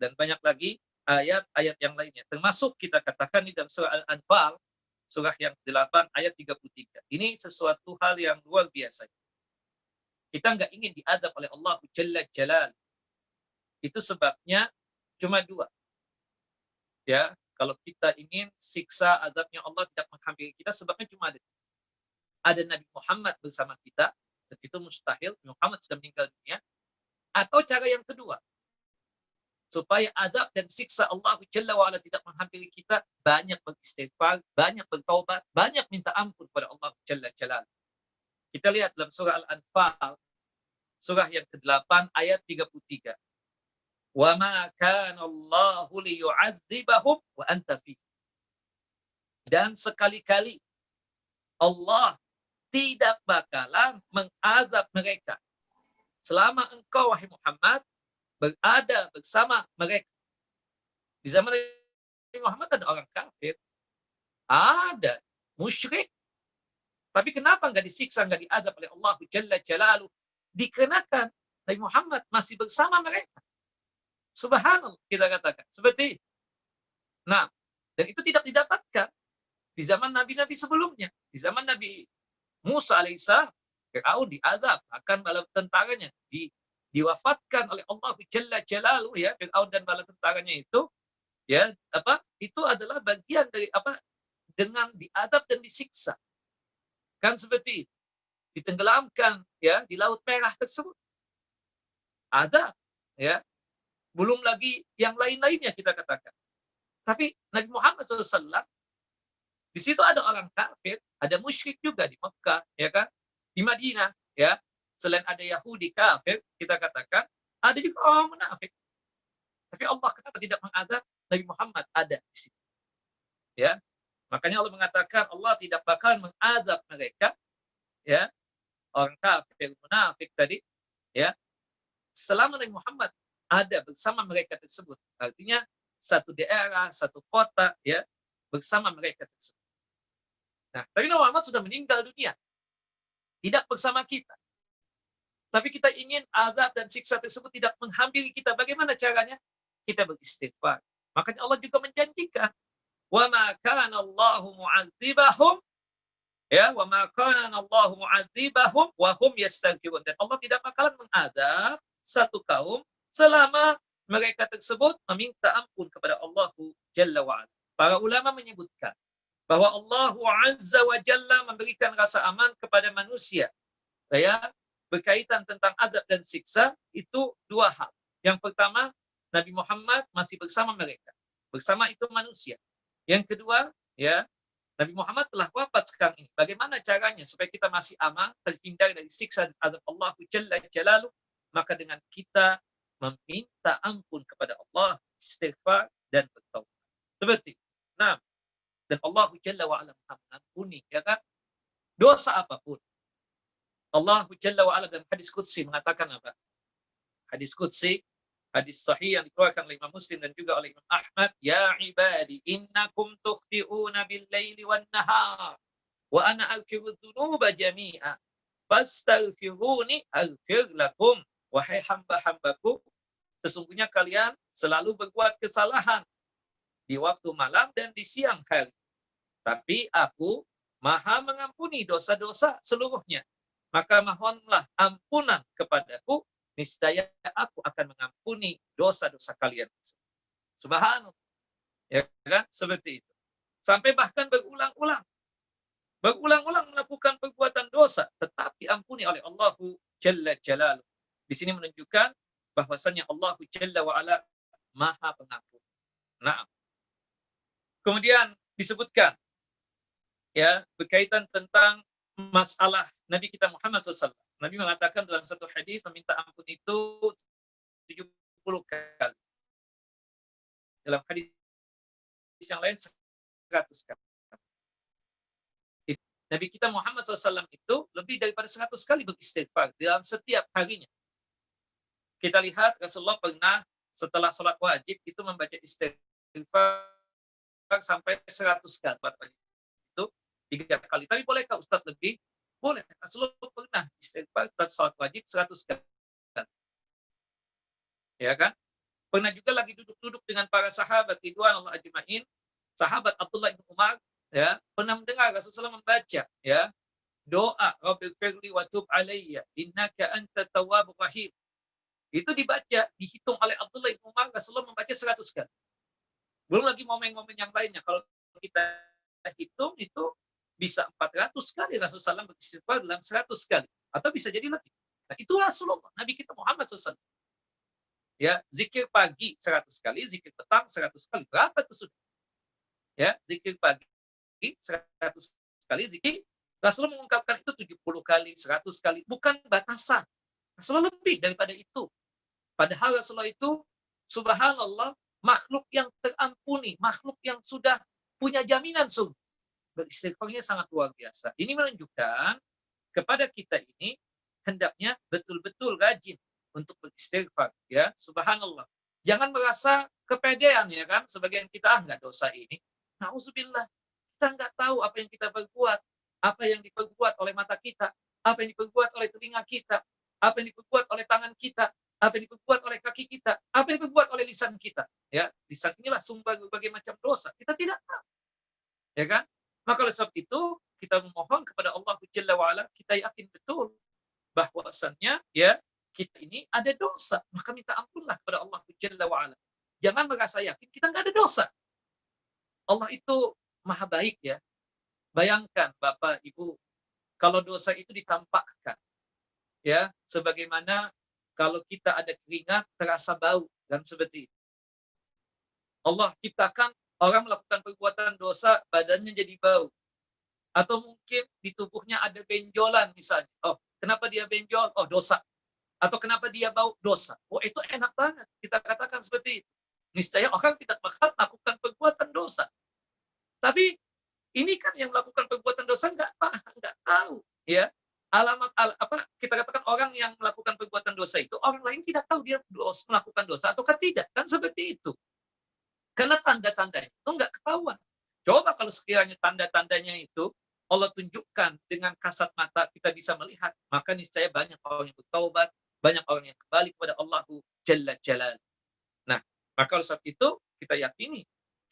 dan banyak lagi ayat-ayat yang lainnya. Termasuk kita katakan di dalam surah Al-Anfal, surah yang 8 ayat 33. Ini sesuatu hal yang luar biasa. Kita nggak ingin diazab oleh Allah Jalla Jalal. Itu sebabnya cuma dua. Ya, kalau kita ingin siksa azabnya Allah tidak menghampiri kita, sebabnya cuma ada. Ada Nabi Muhammad bersama kita, dan itu mustahil. Muhammad sudah meninggal dunia. Atau cara yang kedua, supaya azab dan siksa Allah Jalla wa Ala tidak menghampiri kita, banyak beristighfar, banyak bertaubat, banyak minta ampun kepada Allah Jalla Jalal. Kita lihat dalam surah Al-Anfal, surah yang ke-8 ayat 33. Wa ma kana Allahu liyu'adzibahum wa anta fi. Dan sekali-kali Allah tidak bakalan mengazab mereka selama engkau wahai Muhammad berada bersama mereka. Di zaman Nabi Muhammad ada orang kafir, ada musyrik. Tapi kenapa nggak disiksa, nggak diazab oleh Allah Jalla Jalaluh? Dikenakan Nabi Muhammad masih bersama mereka. Subhanallah, kita katakan seperti itu. Nah, dan itu tidak didapatkan di zaman nabi-nabi sebelumnya. Di zaman Nabi Musa alaihissalam, Fir'aun diazab akan bala tentaranya, diwafatkan oleh Allah Jalla Jalaluh ya, Fir'aun dan bala tentaranya itu ya apa? Itu adalah bagian dari apa? Dengan diazab dan disiksa. Kan seperti itu. Ditenggelamkan ya di Laut Merah tersebut. Ada ya. Belum lagi yang lain-lainnya kita katakan. Tapi Nabi Muhammad SAW, di situ ada orang kafir, ada musyrik juga di Mekah, ya kan? Di Madinah, ya. Selain ada Yahudi kafir, kita katakan, ada juga orang munafik. Tapi Allah kenapa tidak mengazab? Nabi Muhammad ada di situ. Ya. Makanya Allah mengatakan Allah tidak bakal mengazab mereka, ya. Orang kafir, munafik tadi, ya. Selama Nabi Muhammad ada bersama mereka tersebut. Artinya satu daerah, satu kota ya bersama mereka tersebut. Nah, tapi Nabi Muhammad sudah meninggal dunia. Tidak bersama kita. Tapi kita ingin azab dan siksa tersebut tidak menghampiri kita. Bagaimana caranya? Kita beristighfar. Makanya Allah juga menjanjikan, "Wa ma kana Allahu mu'adzibahum." Ya, "Wa ma kana Allahu mu'adzibahum wa hum yastaghfirun." Dan Allah tidak bakalan mengazab satu kaum selama mereka tersebut meminta ampun kepada Allah Jalla wa Ala. Para ulama menyebutkan bahwa Allah Azza wa Jalla memberikan rasa aman kepada manusia. Ya, berkaitan tentang azab dan siksa itu dua hal. Yang pertama, Nabi Muhammad masih bersama mereka. Bersama itu manusia. Yang kedua, ya, Nabi Muhammad telah wafat sekarang ini. Bagaimana caranya supaya kita masih aman, terhindar dari siksa dan azab Allah Jalla Jalaluh? Maka dengan kita meminta ampun kepada Allah, istighfar dan bertaubat. Seperti itu. Nah, dan Allah Jalla wa Ala mengampuni, ya kan? Dosa apapun. Allah Jalla wa Ala dalam hadis qudsi mengatakan apa? Hadis qudsi, hadis sahih yang dikeluarkan oleh Imam Muslim dan juga oleh Imam Ahmad, "Ya ibadi, innakum tukhti'una bil-laili wan-nahar, wa ana aghfiru dzunuba jami'a. Fastaghfiruni aghfir lakum." Wahai hamba-hambaku, sesungguhnya kalian selalu berbuat kesalahan di waktu malam dan di siang hari. Tapi aku Maha mengampuni dosa-dosa seluruhnya. Maka mohonlah ampunan kepadaku, niscaya aku akan mengampuni dosa-dosa kalian. Subhanallah. Ya kan? Seperti itu. Sampai bahkan berulang-ulang melakukan perbuatan dosa, tetapi ampuni oleh Allah Jalla Jalaluh. Di sini menunjukkan bahwasannya Allah Jalla wa Ala Maha Pengampun. Nah, kemudian disebutkan, ya, berkaitan tentang masalah Nabi kita Muhammad SAW. Nabi mengatakan dalam satu hadis, meminta ampun itu 70 kali. Dalam hadis yang lain 100 kali. Nabi kita Muhammad SAW itu lebih daripada 100 kali beristighfar dalam setiap harinya. Kita lihat Rasulullah pernah setelah sholat wajib itu membaca istighfar sampai 100 kali. Itu 3 kali. Tapi bolehkah Ustaz lebih? Boleh. Rasulullah pernah istighfar setelah sholat wajib 100 kali. Ya kan? Pernah juga lagi duduk-duduk dengan para sahabat ridwanullah ajma'in. Sahabat Abdullah bin Umar, ya, pernah mendengar Rasulullah membaca, ya, doa Rabbighfirli wa tub alayya innaka antat tawwabur rahim. Itu dibaca, dihitung oleh Abdullah bin Umar, Rasulullah membaca 100 kali. Belum lagi momen-momen yang lainnya. Kalau kita hitung itu bisa 400 kali Rasulullah SAW beristighfar dalam 100 kali. Atau bisa jadi lebih. Nah, itu Rasulullah, Nabi kita Muhammad SAW. Ya, zikir pagi 100 kali, zikir petang 100 kali. Berapa itu sudah? Ya, zikir pagi 100 kali, zikir Rasulullah mengungkapkan itu 70 kali, 100 kali. Bukan batasan. Rasulullah lebih daripada itu. Padahal Rasulullah itu, subhanallah, makhluk yang terampuni, makhluk yang sudah punya jaminan sungguh. Beristighfarnya sangat luar biasa. Ini menunjukkan kepada kita ini hendaknya betul-betul rajin untuk beristighfar, ya, subhanallah. Jangan merasa kepedean, ya kan, sebagian kita nggak dosa ini. Nauzubillah, kita nggak tahu apa yang kita berbuat, apa yang diperbuat oleh mata kita, apa yang diperbuat oleh telinga kita, apa yang diperbuat oleh tangan kita, apa yang diperbuat oleh kaki kita, apa yang diperbuat oleh lisan kita. Ya, lisan inilah sumber berbagai macam dosa. Kita tidak tahu, ya kan? Maka oleh sebab itu kita memohon kepada Allah Jalla wa Ala, kita yakin betul bahwasannya, ya, kita ini ada dosa, maka minta ampunlah kepada Allah Jalla wa Ala. Jangan merasa yakin kita nggak ada dosa. Allah itu maha baik, ya. Bayangkan Bapak Ibu, kalau dosa itu ditampakkan, ya, sebagaimana kalau kita ada keringat terasa bau dan seperti itu. Allah ciptakan orang melakukan perbuatan dosa, badannya jadi bau. Atau mungkin di tubuhnya ada benjolan misalnya. Oh, kenapa dia benjol? Oh, dosa. Atau kenapa dia bau? Dosa. Oh, itu enak banget. Kita katakan seperti itu. Niscaya orang tidak bakal melakukan perbuatan dosa. Tapi ini kan yang melakukan perbuatan dosa nggak tahu, ya. Alamat kita katakan orang yang melakukan perbuatan dosa itu orang lain tidak tahu dia melakukan dosa ataukah tidak, kan seperti itu. Karena tanda-tandanya itu nggak ketahuan. Coba kalau sekiranya tanda-tandanya itu Allah tunjukkan dengan kasat mata kita bisa melihat, maka niscaya banyak orang yang bertaubat, banyak orang yang kembali kepada Allahu Jalla Jalal. Nah, maka oleh sebab itu kita yakini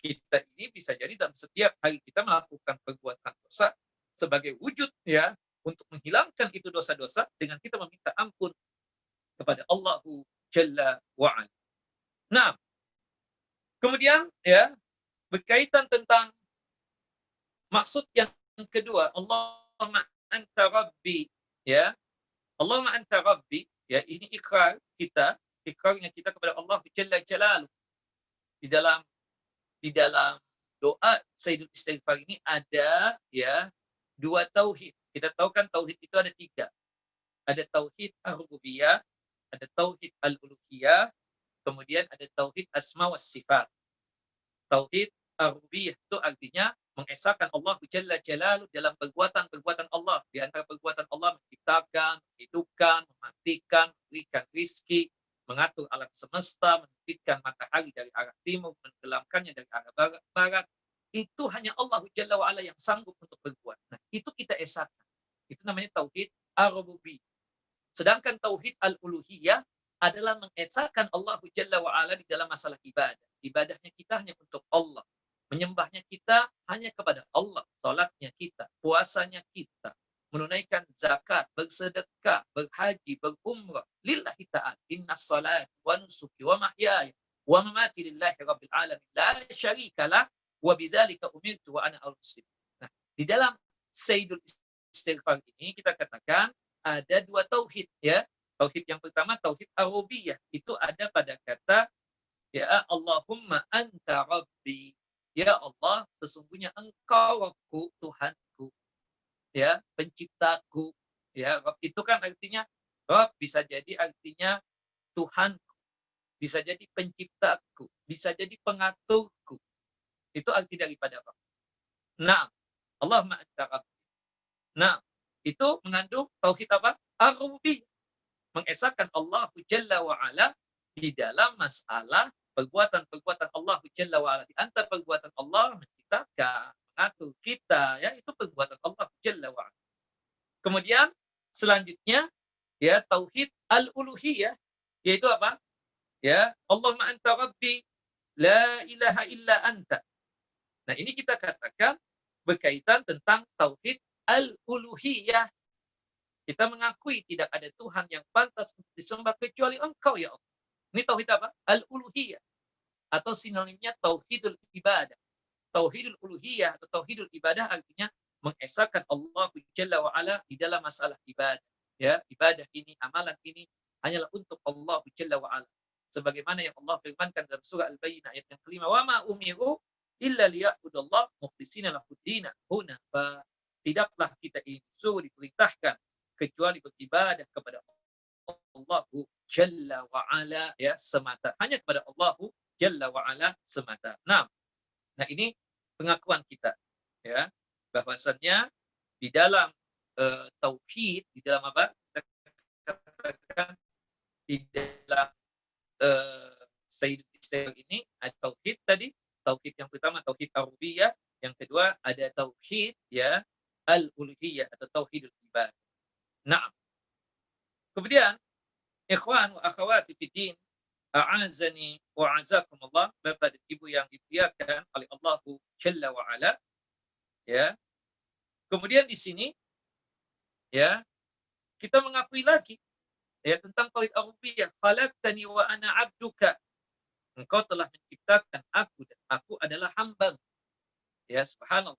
kita ini bisa jadi dalam setiap hari kita melakukan perbuatan dosa sebagai wujud ya untuk menghilangkan itu dosa-dosa dengan kita meminta ampun kepada Allahu Jalla wa'ala. Nah, kemudian ya berkaitan tentang maksud yang kedua, Allahumma anta rabbi, ya. Allahumma anta rabbi, ya, ini ikrarnya kita kepada Allah Jalla Jalaluh. Di dalam doa Sayyidul Istighfar ini ada ya dua tauhid. Kita tahu kan tauhid itu ada tiga. Ada tauhid ar-rububiyah, ada tauhid al-uluhiyah, kemudian ada tauhid asma was sifat. Tauhid ar-rububiyah itu artinya mengesahkan Allah Jalla Jalaluh dalam perbuatan-perbuatan Allah. Di antara perbuatan Allah menciptakan, menghidupkan, mematikan, memberikan rizki, mengatur alam semesta, menerbitkan matahari dari arah timur, menenggelamkannya dari arah barat. Itu hanya Allah Jalla wa'ala yang sanggup untuk berbuat. Nah, itu kita esahkan. Itu namanya tauhid ar-rububiyah. Sedangkan tauhid al-uluhiyah adalah mengesahkan Allah Jalla wa'ala di dalam masalah ibadah. Ibadahnya kita hanya untuk Allah. Menyembahnya kita hanya kepada Allah. Salatnya kita, puasanya kita, menunaikan zakat, bersedekah, berhaji, berumrah lillahi ta'ala. Inna salat wa nusuki wa mahyaya wa mamati lillahi rabbil alamin la syarika lah wa bidzalika umirtu wa ana al-muslim. Nah, di dalam Sayyidul Istighfar ini kita katakan ada dua tauhid ya. Tauhid yang pertama tauhid ar-rububiyah. Itu ada pada kata ya Allahumma anta rabbi. Ya Allah, sesungguhnya Engkau Rabbku, Tuhanku, ya, penciptaku. Ya, Rabb itu kan artinya Rabb bisa jadi artinya Tuhanku, bisa jadi penciptaku, bisa jadi pengaturku. Itu arti daripada Rabb. Nah, Allahumma anta rabbi. Nah, itu mengandung tauhid apa? Ar-rububiyah. Mengesahkan Allah Jalla wa ala di dalam masalah perbuatan-perbuatan Allah Jalla wa ala. Di antara perbuatan Allah menciptakan, mengatur kita, ya, itu perbuatan Allah Jalla wa ala. Kemudian selanjutnya ya tauhid al-uluhiyah, yaitu apa? Ya, Allahumma anta rabbi la ilaha illa anta. Nah, ini kita katakan berkaitan tentang tauhid al-uluhiyah. Kita mengakui tidak ada Tuhan yang pantas untuk disembah kecuali Engkau ya Allah. Ini tauhid apa? Al-uluhiyah. Atau sinonimnya tauhidul ibadah. Tauhidul uluhiyah atau tauhidul ibadah artinya mengesahkan Allah Jalla wa ala di dalam masalah ibadah. Ya, ibadah ini, amalan ini hanyalah untuk Allah Jalla wa ala. Sebagaimana yang Allah firmankan dalam surah Al-Bayyinah ayat yang kelima, "Wa ma umiru illa liya'budallah mukhlishina lahud-din hunafa." Tidaklah kita ini disuruh diperintahkan kecuali beribadah kepada Allah Jalla wa ala ya semata. Hanya kepada Allah Jalla wa ala semata. Nah, ini pengakuan kita ya bahwasannya di dalam tauhid, di dalam apa? Kita katakan di dalam Sayyidul Istighfar ini ada tauhid tadi. Tauhid yang pertama tauhid ar-rububiyah, yang kedua ada tauhid ya al-uluhiyah atau tauhidul ibadah. Nah, kemudian ikhwan wa akhwati fi din, a'azani wa azakumullah, Bapak dan Ibu yang dimuliakan oleh Allah Jalla wa ala. Ya. Kemudian di sini ya kita mengakui lagi ya tentang tauhid ar-rububiyah, khalaqtani wa ana 'abduka. Engkau telah menciptakan aku dan aku adalah hamba. Ya, subhanallah.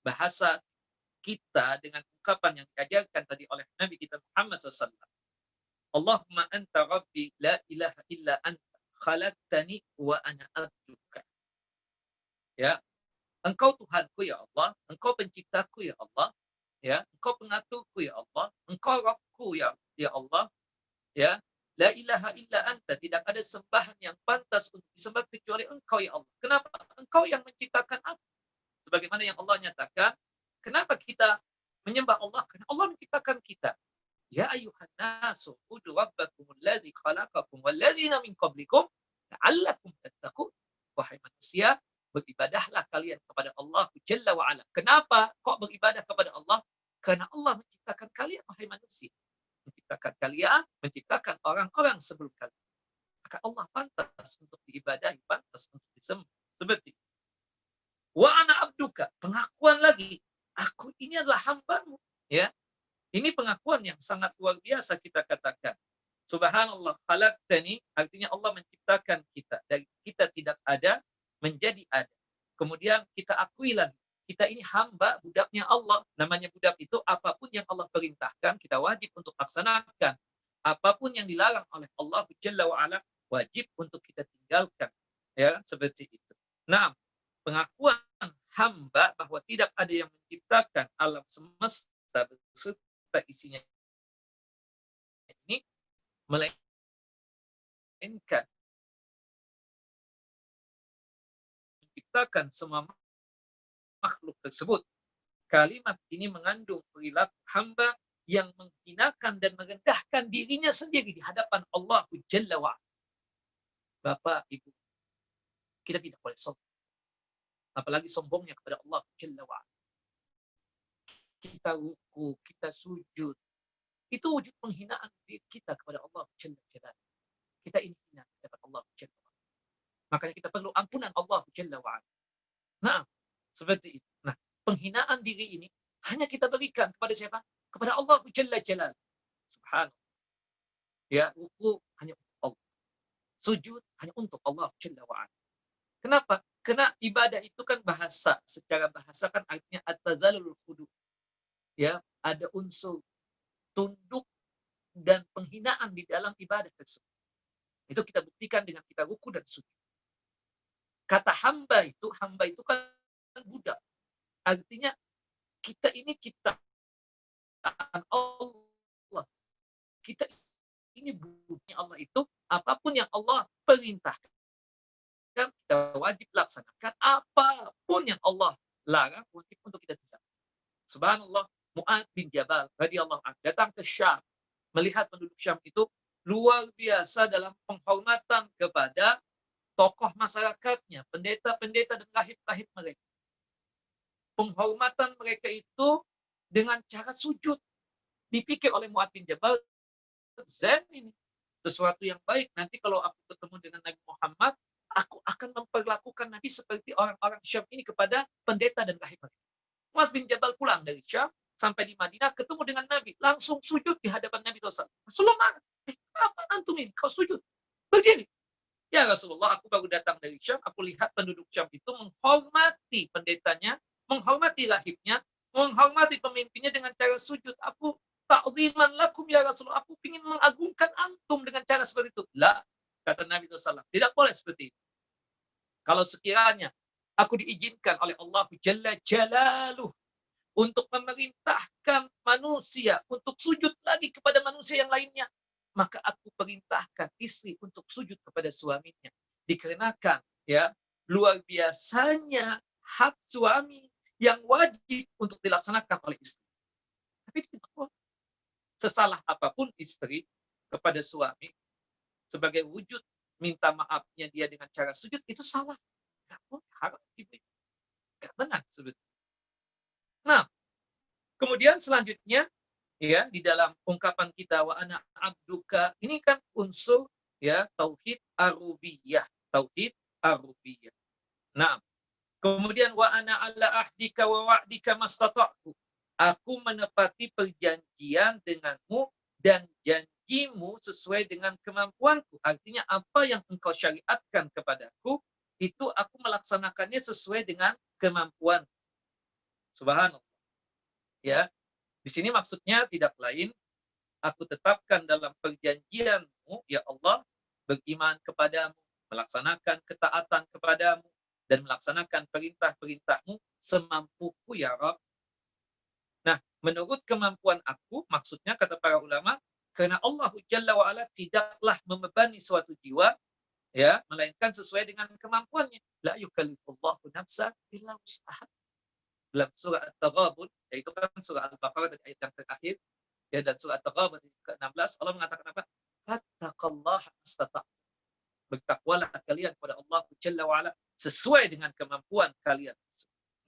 Bahasa kita dengan ungkapan yang diajarkan tadi oleh Nabi kita Muhammad SAW. Allahumma anta rabbi la ilaha illa anta khalaqtani wa ana abduka. Ya, Engkau Tuhanku ya Allah, Engkau penciptaku ya Allah, ya, Engkau pengaturku ya Allah, Engkau Rabbku ya Allah, ya. La ilaha illa anta, tidak ada sembahan yang pantas untuk disembah kecuali Engkau ya Allah. Kenapa? Engkau yang menciptakan aku. Sebagaimana yang Allah nyatakan, kenapa kita menyembah Allah? Karena Allah menciptakan kita. Ya ayyuhan nasu ubudu rabbakumul ladzi khalaqakum wal ladzina min qablikum la'allakum tattaqun. Wahai manusia, beribadahlah kalian kepada Allah Jalla wa'ala. Kenapa kok beribadah kepada Allah? Karena Allah menciptakan kalian, wahai manusia. Menciptakan kalian, menciptakan orang-orang sebelum kalian. Maka Allah pantas untuk diibadahi, pantas untuk disembah. Seperti wa ana abduka, pengakuan lagi, aku ini adalah hambamu. Ya, ini pengakuan yang sangat luar biasa kita katakan. Subhanallah, khalaqtani, artinya Allah menciptakan kita. Dari kita tidak ada, menjadi ada. Kemudian kita akui lagi, kita ini hamba, budaknya Allah. Namanya budak itu, apapun yang Allah perintahkan, kita wajib untuk laksanakan. Apapun yang dilarang oleh Allah Jalla wa'ala, wajib untuk kita tinggalkan. Ya, seperti itu. Nah, pengakuan hamba bahwa tidak ada yang menciptakan alam semesta beserta isinya ini, melainkan menciptakan semua makhluk tersebut. Kalimat ini mengandung perilaku hamba yang menghinakan dan merendahkan dirinya sendiri di hadapan Allah Jalla wa'ala. Bapak, Ibu, kita tidak boleh sombong. Apalagi sombongnya kepada Allah Jalla wa'ala. Kita ruku, kita sujud. Itu wujud penghinaan diri kita kepada Allah Jalla wa'ala. Kita ini hina kepada Allah Jalla wa'ala. Makanya kita perlu ampunan Allah Jalla wa'ala. Nah, seperti itu. Nah, penghinaan diri ini hanya kita berikan kepada siapa? Kepada Allah Jalla Jalal. Subhanallah. Ya, ruku hanya untuk Allah. Sujud hanya untuk Allah Jalla wa'ala. Kenapa? Karena ibadah itu kan bahasa. Secara bahasa kan artinya at-tazallul khudu. Ya, ada unsur tunduk dan penghinaan di dalam ibadah tersebut. Itu kita buktikan dengan kita ruku dan sujud. Kata hamba itu kan budak. Artinya kita ini ciptaan Allah. Kita ini budaknya Allah itu, apapun yang Allah perintahkan, kita wajib laksanakan. Apapun yang Allah larang, wajib untuk kita tinggalkan. Subhanallah, Mu'adz bin Jabal radhiyallahu anhu datang ke Syam, melihat penduduk Syam itu luar biasa dalam penghormatan kepada tokoh masyarakatnya, pendeta-pendeta dan rahib-rahib mereka. Penghormatan mereka itu dengan cara sujud. Dipikir oleh Mu'adz bin Jabal, Zen ini sesuatu yang baik. Nanti kalau aku ketemu dengan Nabi Muhammad, aku akan memperlakukan Nabi seperti orang-orang Syam ini kepada pendeta dan rahib mereka. Mu'adz bin Jabal pulang dari Syam, sampai di Madinah, ketemu dengan Nabi. Langsung sujud di hadapan Nabi SAW. Rasulullah, apa antum ini? Kau sujud? Berdiri. Ya Rasulullah, aku baru datang dari Syam, aku lihat penduduk Syam itu menghormati pendetanya, menghormati rahibnya, menghormati pemimpinnya dengan cara sujud. Aku ta'ziman lakum ya Rasulullah, aku ingin mengagungkan antum dengan cara seperti itu. La, kata Nabi SAW, tidak boleh seperti itu. Kalau sekiranya aku diizinkan oleh Allah Jalla Jalaluh untuk memerintahkan manusia untuk sujud lagi kepada manusia yang lainnya, maka aku perintahkan istri untuk sujud kepada suaminya. Dikarenakan ya luar biasanya hak suami yang wajib untuk dilaksanakan oleh istri. Tapi tidak boleh. Sesalah apapun istri kepada suami, sebagai wujud minta maafnya dia dengan cara sujud, itu salah. Tidak boleh, haram. Tidak benar sebetulnya. Nah, kemudian selanjutnya ya di dalam ungkapan kita wa ana abduka, ini kan unsur ya tauhid ar-rububiyah, tauhid ar-rububiyah. Nah, kemudian wa ana ala ahdika wa wa'dika mastata'tu, aku menepati perjanjian denganmu dan janjimu sesuai dengan kemampuanku. Artinya apa yang engkau syariatkan kepadaku, itu aku melaksanakannya sesuai dengan kemampuan. Subhanallah. Ya, di sini maksudnya tidak lain, aku tetapkan dalam perjanjianmu, ya Allah, beriman kepadamu, melaksanakan ketaatan kepadamu, dan melaksanakan perintah-perintahmu semampuku, ya Rabb. Nah, menurut kemampuan aku, maksudnya kata para ulama, karena Allah Jalla wa'ala tidaklah membebani suatu jiwa, ya, melainkan sesuai dengan kemampuannya. La yukallifullahu nafsan illa wus'aha. Dalam surah At-Taghabun, yaitu kan surah Al-Baqarah dan ayat yang terakhir, ya, dan surah At-Taghabun ke-16, Allah mengatakan apa? Fattaqallaha mastata'tum. bertakwalah kalian kepada Allah Jalla wa Ala sesuai dengan kemampuan kalian.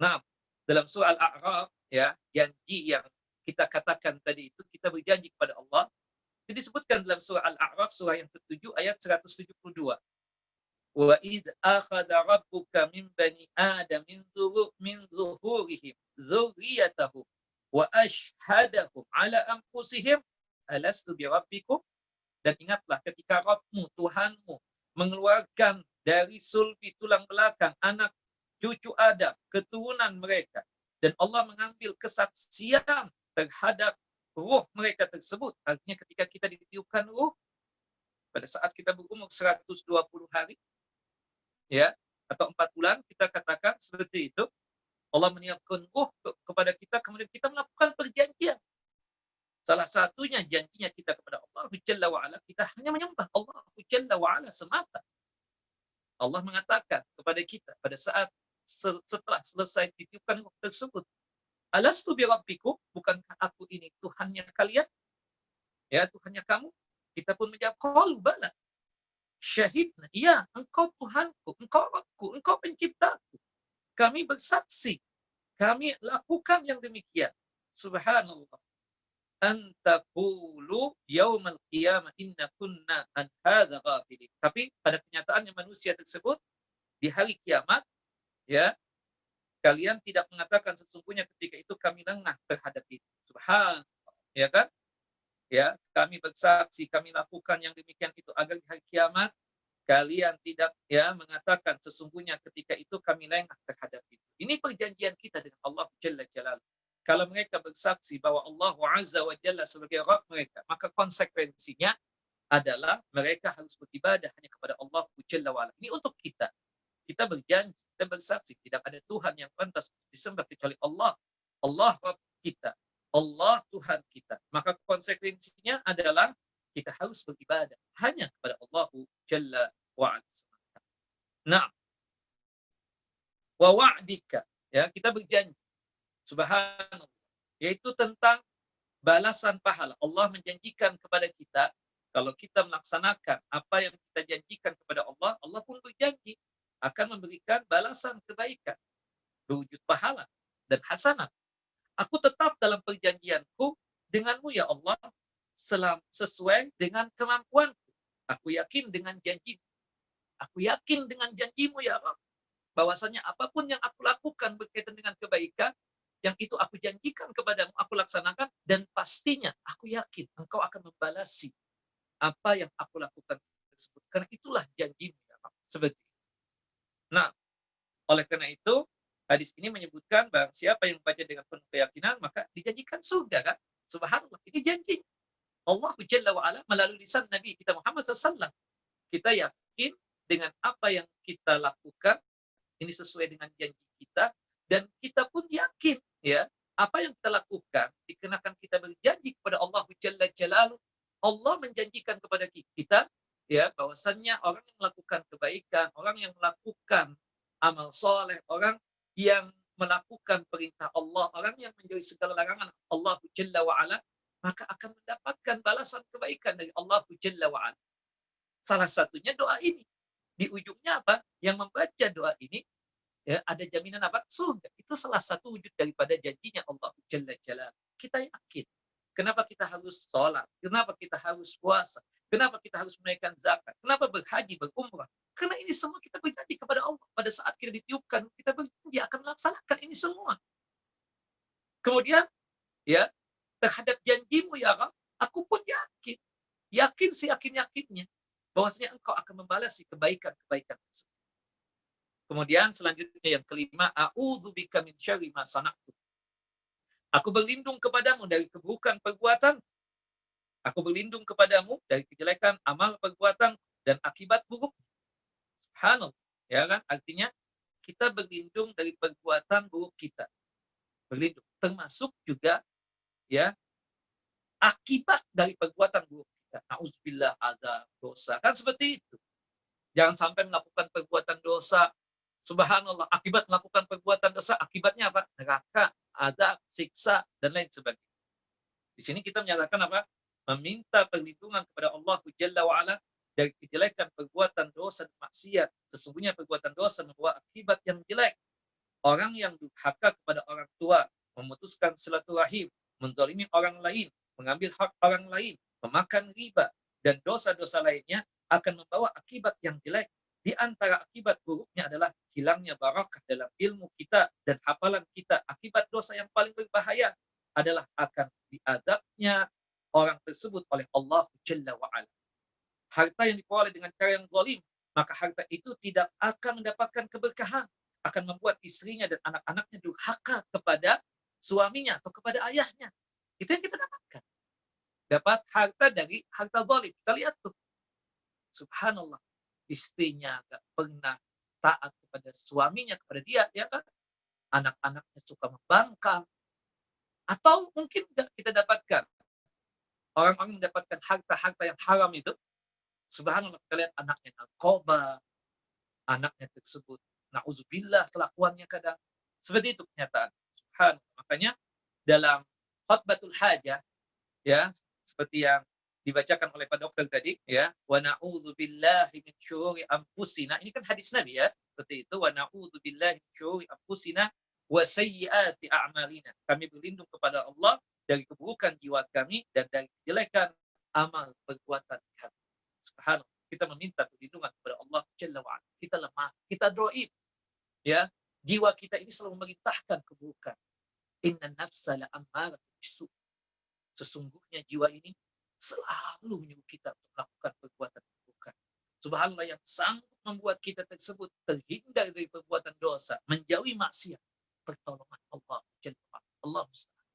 Nah, dalam surah Al-A'raf ya, janji yang kita katakan tadi itu, kita berjanji kepada Allah, itu disebutkan dalam surah Al-A'raf surah yang ke-7 ayat 172. Wa id akhadha rabbuka min bani adam min zuhurihim dzurriyyatahum wa ashhadahum ala anfusihim alastu bi rabbikum. Dan ingatlah ketika Rabbmu, Tuhanmu, mengeluarkan dari sulbi tulang belakang anak cucu Adam, keturunan mereka, dan Allah mengambil kesaksian terhadap ruh mereka tersebut. Artinya ketika kita ditiupkan ruh pada saat kita berumur 120 hari ya, atau 4 bulan, kita katakan seperti itu, Allah meniupkan ruh kepada kita, kemudian kita melakukan perjanjian. Salah satunya janjinya kita kepada Allah Jalla wa Ala, kita hanya menyembah Allah Jalla wa Ala semata. Allah mengatakan kepada kita pada saat setelah selesai ditiupkan ruh tersebut, alastu bi rabbikum, bukankah aku ini Tuhannya kalian? Ya, Tuhannya kamu? Kita pun menjawab, qalu bala. Syahidna, iya, engkau Tuhanku, engkau Rabbku, engkau penciptaku. Kami bersaksi, kami lakukan yang demikian. Subhanallah. Antaqulu yaumal qiyamah inna kunna an hadza ghafilin. Tapi pada kenyataannya manusia tersebut di hari kiamat ya, kalian tidak mengatakan sesungguhnya ketika itu kami lengah terhadap itu. Subhanallah, ya kan? Ya, kami bersaksi, kami lakukan yang demikian itu agar di hari kiamat kalian tidak ya mengatakan sesungguhnya ketika itu kami lengah terhadap itu. Ini perjanjian kita dengan Allah Jalla Jalaluhu. Kalau mereka bersaksi bahwa Allah Azza wa Jalla sebagai Rabb mereka, maka konsekuensinya adalah mereka harus beribadah hanya kepada Allah Jalla wa Ala. Ini untuk kita. Kita berjanji, kita bersaksi tidak ada Tuhan yang pantas disembah kecuali Allah. Allah Rabb kita. Allah Tuhan kita. Maka konsekuensinya adalah kita harus beribadah hanya kepada Allah Jalla wa Ala. Nah, wa wa'dika, ya, kita berjanji, subhanallah, yaitu tentang balasan pahala. Allah menjanjikan kepada kita kalau kita melaksanakan apa yang kita janjikan kepada Allah, Allah pun berjanji akan memberikan balasan kebaikan berwujud pahala dan hasanah. Aku tetap dalam perjanjianku denganmu ya Allah sesuai dengan kemampuanku. Aku yakin dengan janjimu. Aku yakin dengan janjimu ya Allah, bahwasanya apapun yang aku lakukan berkaitan dengan kebaikan, yang itu aku janjikan kepadamu, aku laksanakan, dan pastinya aku yakin engkau akan membalasi apa yang aku lakukan tersebut. Karena itulah janjimu ya Allah. Seperti itu. Nah, oleh karena itu, hadis ini menyebutkan bahwa siapa yang membaca dengan penuh keyakinan, maka dijanjikan surga kan? Subhanallah, ini janji Allah Jalla wa Ala melalui lisan Nabi kita Muhammad SAW. Kita yakin dengan apa yang kita lakukan, ini sesuai dengan janji kita, dan kita pun yakin ya apa yang kita lakukan dikenakan kita berjanji kepada Allah Jalla Jalaluhu. Allah menjanjikan kepada kita ya bahwasannya orang yang melakukan kebaikan, orang yang melakukan amal soleh, orang yang melakukan perintah Allah, orang yang menjauhi segala larangan Allah Jalla wa Ala, maka akan mendapatkan balasan kebaikan dari Allah Jalla wa Ala. Salah satunya doa ini. Di ujungnya apa? Yang membaca doa ini ya, ada jaminan apa? Surga. Itu salah satu wujud daripada janjinya Allah Jalla Jalaluhu. Kita yakin. Kenapa kita harus sholat? Kenapa kita harus puasa? Kenapa kita harus menunaikan zakat? Kenapa berhaji, berumrah? Karena ini semua kita berjanji kepada Allah. Pada saat kita ditiupkan, kita berjanji akan melaksanakan ini semua. Kemudian, ya, terhadap janjimu ya Rabb, aku pun yakin. Yakin seyakin-yakinnya. Bahwasanya engkau akan membalasi kebaikan-kebaikan tersebut. Kemudian selanjutnya yang kelima, a'udzubika min syarri ma sana'tu. Aku berlindung kepadamu dari keburukan perbuatan. Aku berlindung kepadamu dari kejelekan amal perbuatan dan akibat buruk. Subhanallah, ya kan? Artinya kita berlindung dari perbuatan buruk kita. Berlindung, termasuk juga ya akibat dari perbuatan buruk kita. Nauzubillah azab dosa. Kan seperti itu. Jangan sampai melakukan perbuatan dosa. Subhanallah, akibat melakukan perbuatan dosa, akibatnya apa? Neraka, azab, siksa, dan lain sebagainya. Di sini kita menyatakan apa? Meminta perlindungan kepada Allah Jalla wa Ala dari kejelekan perbuatan dosa dan maksiat. Sesungguhnya perbuatan dosa membawa akibat yang jelek. Orang yang durhaka kepada orang tua, memutuskan silaturahim, menzalimi orang lain, mengambil hak orang lain, memakan riba, dan dosa-dosa lainnya akan membawa akibat yang jelek. Di antara akibat buruknya adalah hilangnya barakah dalam ilmu kita dan hafalan kita. Akibat dosa yang paling berbahaya adalah akan diadabnya orang tersebut oleh Allah Jalla wa'ala. Harta yang diperoleh dengan cara yang zalim, maka harta itu tidak akan mendapatkan keberkahan, akan membuat istrinya dan anak-anaknya durhaka kepada suaminya atau kepada ayahnya. Itu yang kita dapatkan. Dapat harta dari harta zalim. Kita lihat tuh. Subhanallah. Istrinya gak pernah taat kepada suaminya, kepada dia, ya kan? Anak-anaknya suka membangkang. Atau mungkin kita dapatkan orang-orang mendapatkan harta-harta yang haram itu. Subhanallah, kita lihat anaknya narkoba, anaknya tersebut na'udzubillah kelakuannya kadang. Seperti itu kenyataan. Subhanallah. Makanya dalam khutbatul hajah, ya, seperti yang dibacakan oleh Pak Dokter tadi, ya, wa na'udzubillahi min syururi anfusina. Ini kan hadis Nabi, ya. Seperti itu, wa na'udzubillahi min syururi anfusina wa sayyiati a'malina. Kami berlindung kepada Allah dari keburukan jiwa kami dan dari kejelekan amal perbuatan kami. Subhanallah. Kita meminta perlindungan kepada Allah Jalla wa'ala. Kita lemah, kita dhaif. Ya, jiwa kita ini selalu memerintahkan keburukan. Inna nafsa la'ammaratun bisu'. Sesungguhnya jiwa ini selalu menyuruh kita untuk melakukan perbuatan keburukan. Subhanallah, yang sanggup membuat kita tersebut terhindar dari perbuatan dosa, menjauhi maksiat, pertolongan Allah Jalla wa'ala. Allah musta'an.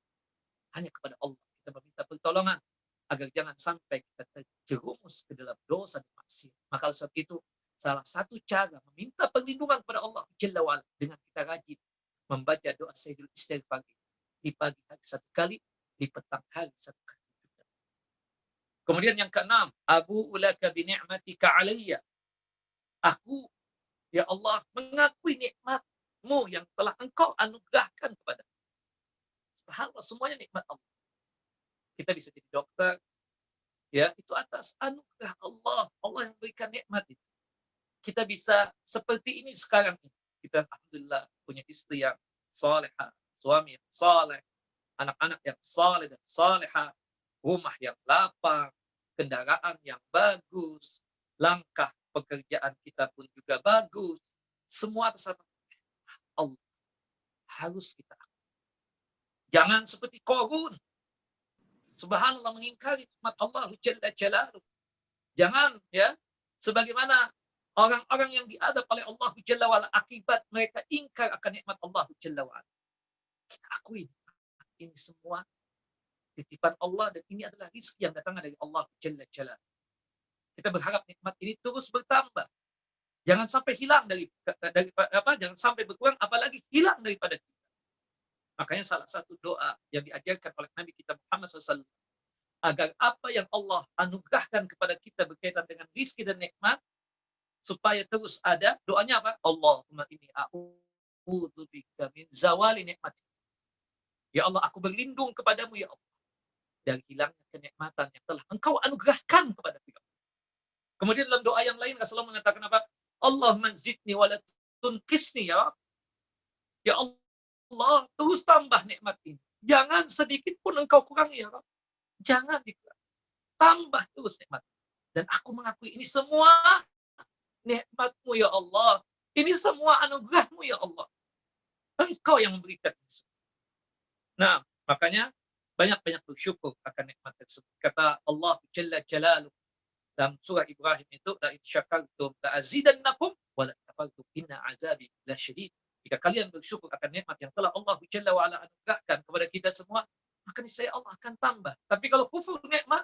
Hanya kepada Allah kita meminta pertolongan agar jangan sampai kita terjerumus ke dalam dosa dan maksiat. Maka sebab itu salah satu cara meminta perlindungan kepada Allah Jalla wa'ala dengan kita rajin membaca doa Sayyidul Istighfar di pagi hari satu kali, di petang hari satu kali. Kemudian yang keenam, Abu ulaka bi ni'matika alayya. Aku, ya Allah, mengakui nikmat-Mu yang telah Engkau anugerahkan kepada. Subhanallah, semuanya nikmat Allah. Kita bisa jadi dokter, ya, itu atas anugerah Allah. Allah yang berikan nikmat itu. Kita bisa seperti ini sekarang ini. Kita alhamdulillah punya istri yang salehah, suami yang saleh, anak-anak yang saleh dan salehah, rumah yang lapang, kendaraan yang bagus, langkah pekerjaan kita pun juga bagus. Semua atas Allah. Harus kita. Jangan seperti Qarun. Subhanallah, mengingkari nikmat Allah Jalla Jalaluh. Jangan, ya, sebagaimana orang-orang yang diadab oleh Allah Jalla wa'ala akibat mereka ingkar akan nikmat Allah Jalla wa'ala. Kita akui ini semua titipan Allah dan ini adalah rezeki yang datang dari Allah Jalla Jalaluh. Kita berharap nikmat ini terus bertambah. Jangan sampai hilang jangan sampai berkurang, apalagi hilang daripada kita. Makanya salah satu doa yang diajarkan oleh Nabi kita Muhammad SAW agar apa yang Allah anugerahkan kepada kita berkaitan dengan rizki dan nikmat supaya terus ada, doanya apa? Allahumma inni a'udzubika min zawali nikmati. Ya Allah, aku berlindung kepadamu ya Allah dari hilangnya kenikmatan yang telah Engkau anugerahkan kepada kita. Kemudian dalam doa yang lain Rasulullah mengatakan apa? Allahumma zidni wa la tunqisni ya Rabb. Ya Allah, terus tambah nikmat ini. Jangan sedikit pun Engkau kurangi ya Rabb. Jangan dikurangi. Tambah terus nikmat. Dan aku mengakui ini semua nikmat-Mu ya Allah. Ini semua anugerah-Mu ya Allah. Engkau yang memberikan itu. Nah, makanya banyak-banyak bersyukur akan nikmat tersebut. Kata Allah Jalla Jalaluh dalam surah Ibrahim itu, la in syakartum la azidannakum wa la kafartum inna azabi lasyadid. Jika kalian bersyukur akan nikmat yang telah Allah Jalla wa ala anugerahkan kepada kita semua, maka niscaya Allah akan tambah. Tapi kalau kufur nikmat,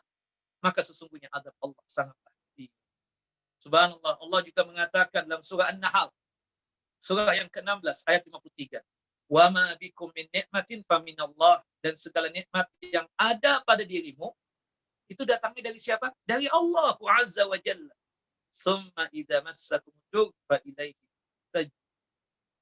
maka sesungguhnya azab Allah sangatlah tinggi. Subhanallah, Allah juga mengatakan dalam surah An-Nahl, surah yang ke-16 ayat 53. Wa ma bikum min ni'matin faminallah, dan segala nikmat yang ada pada dirimu itu datangnya dari siapa? Dari Allah Azza wa Jalla. Summa idza massakum dur fa ilaihi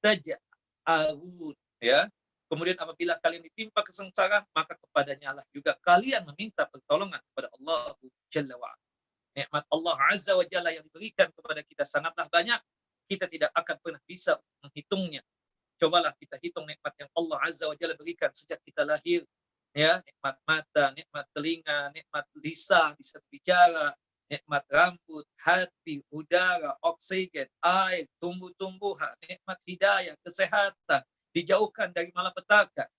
taj'arun, ya. Kemudian apabila kalian ditimpa kesengsaraan, maka kepadanya lah juga kalian meminta pertolongan kepada Allah Jalla wa ala. Nikmat Allah Azza wa Jalla yang diberikan kepada kita sangatlah banyak. Kita tidak akan pernah bisa menghitungnya. Cobalah kita hitung nikmat yang Allah Azza wa Jalla berikan sejak kita lahir. Ya, nikmat mata, nikmat telinga, nikmat lisan, bisa bicara, nikmat rambut, hati, udara, oksigen, air, tumbuh-tumbuhan, nikmat hidayah, kesehatan, dijauhkan dari malapetaka.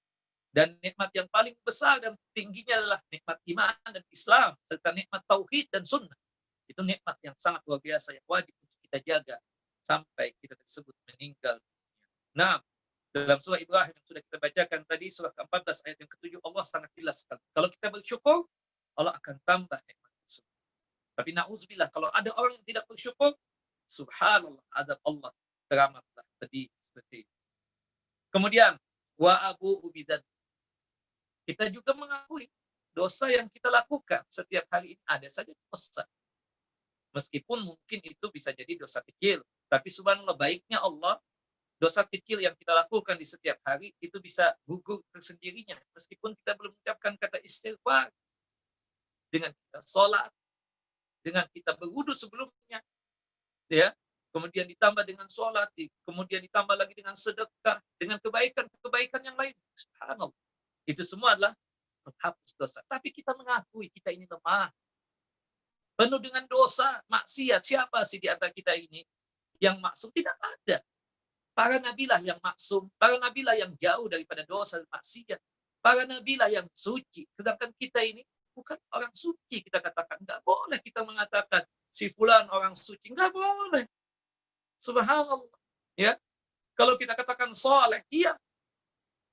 Dan nikmat yang paling besar dan tingginya adalah nikmat iman dan Islam, serta nikmat tauhid dan sunnah. Itu nikmat yang sangat luar biasa yang wajib untuk kita jaga sampai kita tersebut meninggal. Nah, dalam surah Ibrahim yang sudah kita bacakan tadi, surah ke-14 ayat yang ke-7, Allah sangat jelas sekali. Kalau kita bersyukur, Allah akan tambah nikmat tersebut. Tapi na'udzubillah, kalau ada orang yang tidak bersyukur, subhanallah, azab Allah teramatlah pedih seperti itu. Kemudian, wa abu ubidan. Kita juga mengakui dosa yang kita lakukan setiap hari ini ada saja dosa. Meskipun mungkin itu bisa jadi dosa kecil, tapi subhanallah baiknya Allah, dosa kecil yang kita lakukan di setiap hari itu bisa gugur tersendirinya meskipun kita belum mengucapkan kata istighfar. Dengan kita sholat, dengan kita berwudu sebelumnya, ya, kemudian ditambah dengan sholat, kemudian ditambah lagi dengan sedekah, dengan kebaikan-kebaikan yang lain. Subhanallah. Itu semua adalah menghapus dosa. Tapi kita mengakui kita ini lemah, penuh dengan dosa, maksiat. Siapa sih di antara kita ini yang maksum? Tidak ada. Para nabilah yang maksum, para nabilah yang jauh daripada dosa dan maksiat, para nabilah yang suci. Sedangkan kita ini bukan orang suci, kita katakan. Enggak boleh kita mengatakan si fulan orang suci, enggak boleh. Subhanallah. Ya, kalau kita katakan soleh, iya.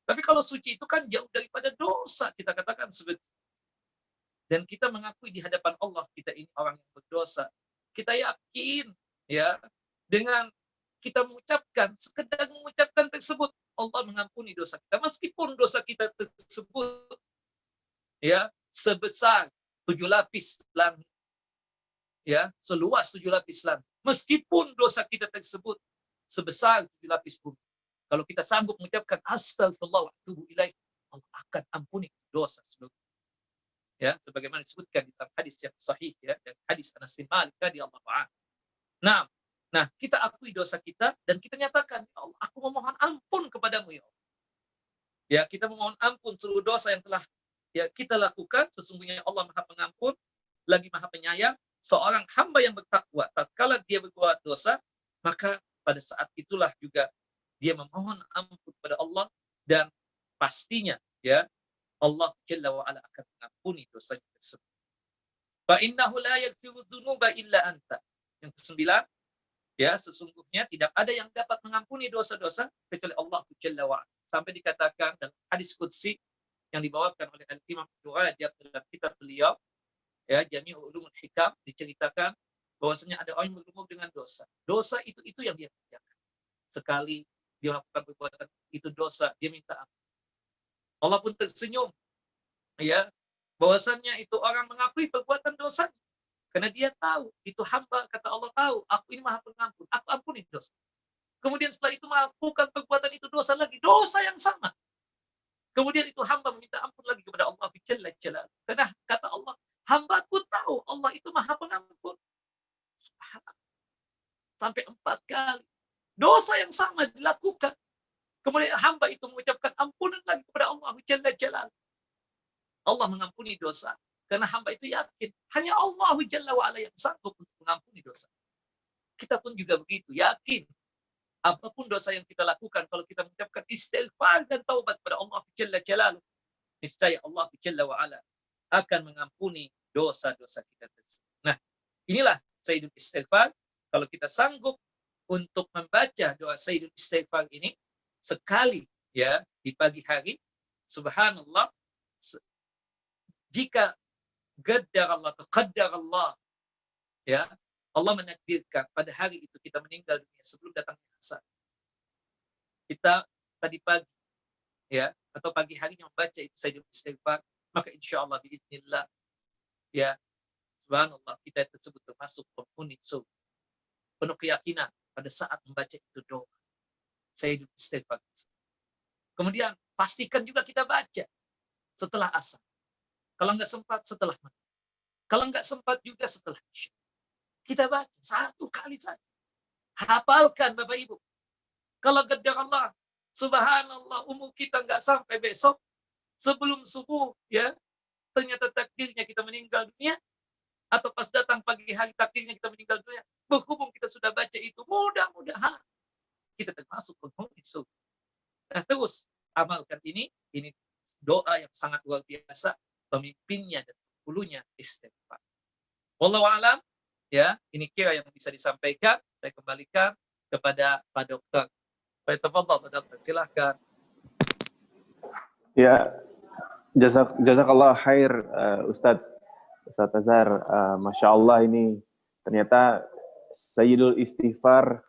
Tapi kalau suci itu kan jauh daripada dosa, kita katakan seperti. Dan kita mengakui di hadapan Allah kita ini orang yang berdosa. Kita yakin, ya, dengan kita mengucapkan, sekedar mengucapkan tersebut, Allah mengampuni dosa kita. Meskipun dosa kita tersebut, ya, sebesar 7 lapis langit, ya, seluas 7 lapis langit. Meskipun dosa kita tersebut sebesar 7 lapis bumi. Kalau kita sanggup mengucapkan astagfirullah wa atubu ilaih, Allah akan ampuni dosa seluruh. Ya, sebagaimana disebutkan di dalam hadis yang sahih, ya, dan hadis Anas bin Malik radhiyallahu anhu. Nah, kita akui dosa kita dan kita nyatakan, ya Allah, aku memohon ampun kepadamu, ya Allah. Ya, kita memohon ampun seluruh dosa yang telah ya kita lakukan. Sesungguhnya Allah Maha Pengampun, lagi Maha Penyayang. Seorang hamba yang bertakwa, tatkala dia berbuat dosa, maka pada saat itulah juga dia memohon ampun kepada Allah, dan pastinya, ya, Allah Jalla wa Ala akan mengampuni dosanya tersebut. Fa innahu la yaghfiru dzunuba illa anta. Yang ke-9, ya, sesungguhnya tidak ada yang dapat mengampuni dosa-dosa kecuali Allah Jalla wa Ala. Sampai dikatakan dalam hadis qudsi yang dibawakan oleh Al-Imam Ibnu Rajab dalam kitab beliau, ya, Jami'ul Ulumul Hikam, diceritakan bahwasanya ada orang yang bergumul dengan dosa. Dosa itu yang dia kerjakan. Sekali dia melakukan perbuatan itu dosa, dia minta ampun. Allah pun tersenyum, ya, bahwasannya itu orang mengakui perbuatan dosanya. Karena dia tahu, itu hamba, kata Allah tahu, aku ini Maha Pengampun, aku ampuni dosa. Kemudian setelah itu melakukan perbuatan itu dosa lagi, dosa yang sama. Kemudian itu hamba meminta ampun lagi kepada Allah Jalla Jalaluhu. Karena kata Allah, hambaku tahu Allah itu Maha Pengampun. Sampai 4 kali. Dosa yang sama dilakukan. Kemudian hamba itu mengucapkan ampunan lagi kepada Allah Jalla Jalaluhu. Allah mengampuni dosa. Karena hamba itu yakin, hanya Allah Jalla wa'ala yang sanggup untuk mengampuni dosa. Kita pun juga begitu, yakin. Apapun dosa yang kita lakukan, kalau kita mengucapkan istighfar dan taubat kepada Allah Jalla Jalaluhu, niscaya Allah Jalla wa'ala akan mengampuni dosa-dosa kita tersebut. Nah, inilah Sayyidul Istighfar. Kalau kita sanggup untuk membaca doa Sayyidul Istighfar ini sekali, ya, di pagi hari, subhanallah, jika qaddar Allah, ya, Allah menakdirkan pada hari itu kita meninggal dunia sebelum datangnya azab. Kita tadi pagi, ya, atau pagi harinya membaca itu Sayyidul Istighfar, maka insyaallah biiznillah, ya, subhanallah, kita tersebut termasuk penghuni surga. Penuh keyakinan pada saat membaca itu doa Sayyidul Istighfar. Kemudian pastikan juga kita baca setelah asar. Kalau nggak sempat, setelah maghrib. Kalau nggak sempat juga setelah Isya, kita baca 1 kali saja. Hafalkan Bapak Ibu. Kalau gedar Allah, subhanallah, umur kita nggak sampai besok, sebelum subuh, ya, ternyata takdirnya kita meninggal dunia, atau pas datang pagi hari takdirnya kita meninggal dunia, berhubung kita sudah baca itu, mudah-mudahan kita termasuk penghuni surga. Nah, terus amalkan ini doa yang sangat luar biasa, pemimpinnya dan hulunya istighfar. Wallahu a'lam, ya, ini kira yang bisa disampaikan. Saya kembalikan kepada Pak Dokter. Tafadhol Pak Dokter, silakan. Ya, jazakallah khair Ustadz Azhar. Masya Allah, ini ternyata Sayyidul Istighfar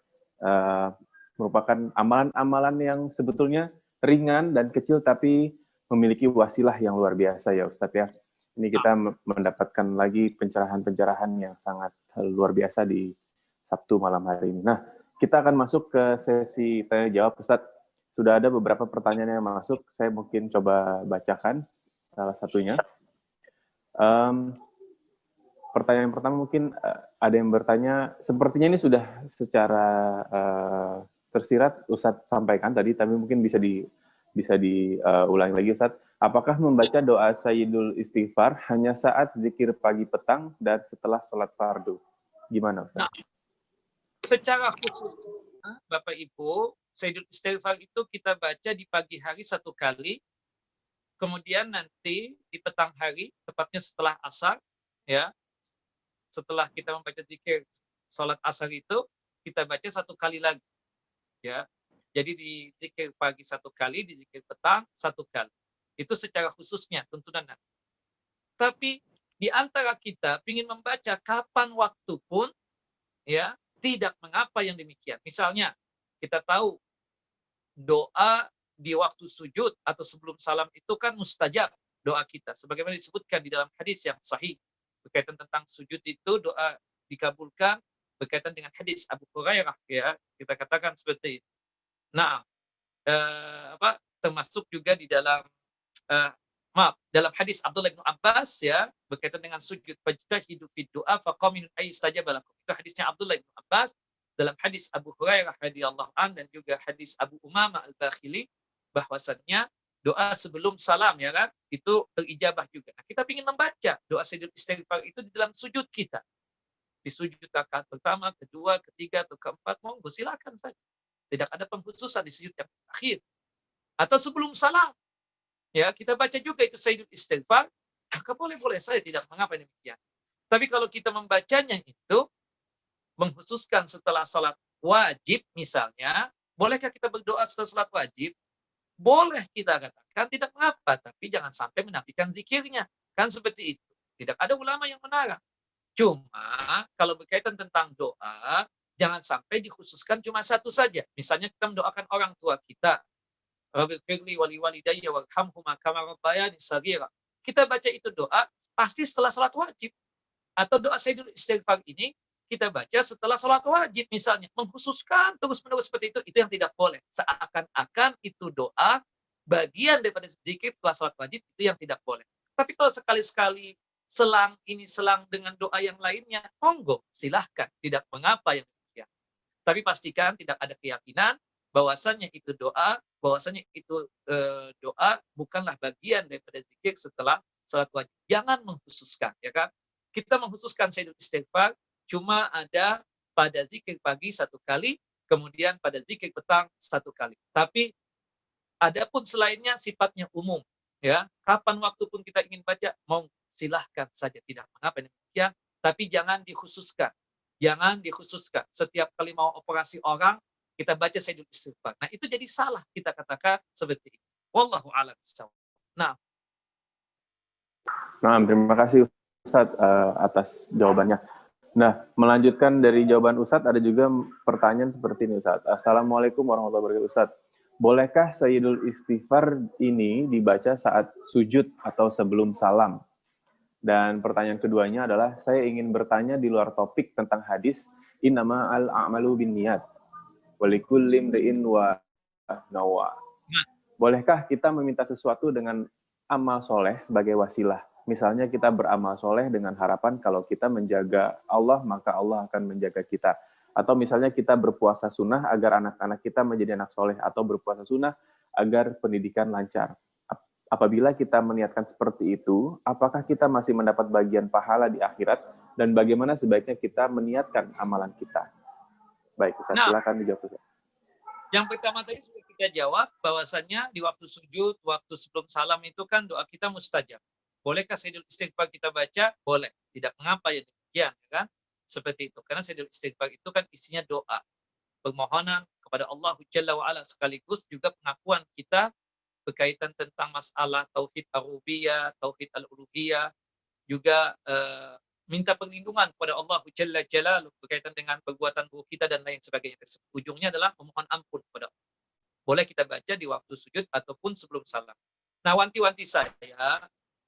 merupakan amalan-amalan yang sebetulnya ringan dan kecil, tapi memiliki wasilah yang luar biasa ya Ustadz ya. Ini kita mendapatkan lagi pencerahan-pencerahan yang sangat luar biasa di Sabtu malam hari ini. Nah, kita akan masuk ke sesi tanya jawab Ustadz. Sudah ada beberapa pertanyaan yang masuk, saya mungkin coba bacakan salah satunya. Pertanyaan pertama mungkin ada yang bertanya, sepertinya ini sudah secara tersirat Ustadz sampaikan tadi, tapi mungkin bisa diulangi lagi Ustadz. Apakah membaca doa Sayyidul Istighfar hanya saat zikir pagi petang dan setelah sholat fardu? Gimana Ustadz? Nah, secara khusus Bapak Ibu, Sayyidul Istighfar itu kita baca di pagi hari 1 kali, kemudian nanti di petang hari, tepatnya setelah asar, ya, setelah kita membaca zikir sholat asar itu, kita baca 1 kali lagi, ya. Jadi di zikir pagi 1 kali, di zikir petang 1 kali. Itu secara khususnya tuntunan Nabi. Tapi di antara kita ingin membaca kapan waktu pun, ya, tidak mengapa yang demikian. Misalnya kita tahu doa di waktu sujud atau sebelum salam itu kan mustajab doa kita, sebagaimana disebutkan di dalam hadis yang sahih berkaitan tentang sujud itu doa dikabulkan, berkaitan dengan hadis Abu Hurairah, ya, kita katakan seperti itu. Nah, termasuk juga di dalam dalam hadis Abdullah bin Abbas, ya, berkaitan dengan sujud, fajtahidu fid du'a faqaminun aystajaba lakum. Itu hadisnya Abdullah bin Abbas. Dalam hadis Abu Hurairah radhiyallahu an dan juga hadis Abu Umamah Al-Bakhili, bahwasannya doa sebelum salam, ya kan, itu terijabah juga. Nah, kita ingin membaca doa Sayyidul Istighfar itu di dalam sujud kita. Di sujud rakaat pertama, kedua, ketiga, atau keempat, monggo silakan saja. Tidak ada pengkhususan di sujud yang akhir. Atau sebelum salam, ya, kita baca juga itu Sayyidul Istighfar, maka boleh-boleh saja, tidak mengapa demikian. Tapi kalau kita membacanya itu mengkhususkan setelah salat wajib misalnya, bolehkah kita berdoa setelah salat wajib? Boleh kita katakan, tidak mengapa, tapi jangan sampai menafikan zikirnya. Kan seperti itu. Tidak ada ulama yang melarang. Cuma kalau berkaitan tentang doa, jangan sampai dikhususkan cuma satu saja. Misalnya kita mendoakan orang tua kita, Rabbighfirli wali walidayya warhamhuma kama rabbayani shaghira. Kita baca itu doa pasti setelah salat wajib. Atau doa Sayyidul Istighfar ini kita baca setelah salat wajib misalnya, mengkhususkan terus-menerus seperti itu yang tidak boleh. Seakan-akan itu doa bagian daripada zikir setelah salat wajib, itu yang tidak boleh. Tapi kalau sekali-sekali selang ini selang dengan doa yang lainnya, monggo silahkan, tidak mengapa yang demikian. Tapi pastikan tidak ada keyakinan bahwasannya itu doa, doa bukanlah bagian daripada zikir setelah salat wajib. Jangan mengkhususkan, ya kan? Kita mengkhususkan Sayyidul Istighfar cuma ada pada zikir pagi 1 kali, kemudian pada zikir petang 1 kali. Tapi adapun selainnya sifatnya umum, ya. Kapan waktu pun kita ingin baca, mau silahkan saja, tidak mengapa demikian. Tapi jangan dikhususkan. Jangan dikhususkan. Setiap kali mau operasi orang, kita baca Sayyidul Istighfar. Nah, itu jadi salah kita katakan seperti itu. Wallahu a'lam bishawab. Nah, terima kasih Ustadz atas jawabannya. Nah, melanjutkan dari jawaban Ustadz, ada juga pertanyaan seperti ini Ustadz. Assalamualaikum warahmatullahi wabarakatuh Ustadz. Bolehkah Sayyidul Istighfar ini dibaca saat sujud atau sebelum salam? Dan pertanyaan keduanya adalah, saya ingin bertanya di luar topik tentang hadis, innama al-a'malu binniyat, walikulli imri'in wa nawa. Bolehkah kita meminta sesuatu dengan amal soleh sebagai wasilah Misalnya kita beramal soleh dengan harapan kalau kita menjaga Allah, maka Allah akan menjaga kita. Atau misalnya kita berpuasa sunnah agar anak-anak kita menjadi anak soleh, atau berpuasa sunnah agar pendidikan lancar. Apabila kita meniatkan seperti itu, apakah kita masih mendapat bagian pahala di akhirat, dan bagaimana sebaiknya kita meniatkan amalan kita? Baik, Ustaz, Nah, silakan dijawab, Ustaz. yang pertama tadi sudah kita jawab bahwasannya di waktu sujud, waktu sebelum salam itu kan doa kita mustajab. Bolehkah Sayyidul Istighfar kita baca? Boleh. Tidak mengapa ya demikian, kan? Seperti itu. Karena Sayyidul Istighfar itu kan isinya doa, permohonan kepada Allah Jalla wa'ala, sekaligus juga pengakuan kita berkaitan tentang masalah tauhid ar-rububiyah, tauhid al-uluhiyah, juga minta perlindungan kepada Allah Jalla Jalaluh berkaitan dengan perbuatan buruk kita dan lain sebagainya. Ujungnya adalah memohon ampun kepada Allah. Boleh kita baca di waktu sujud ataupun sebelum salam. Nah, wanti-wanti saya,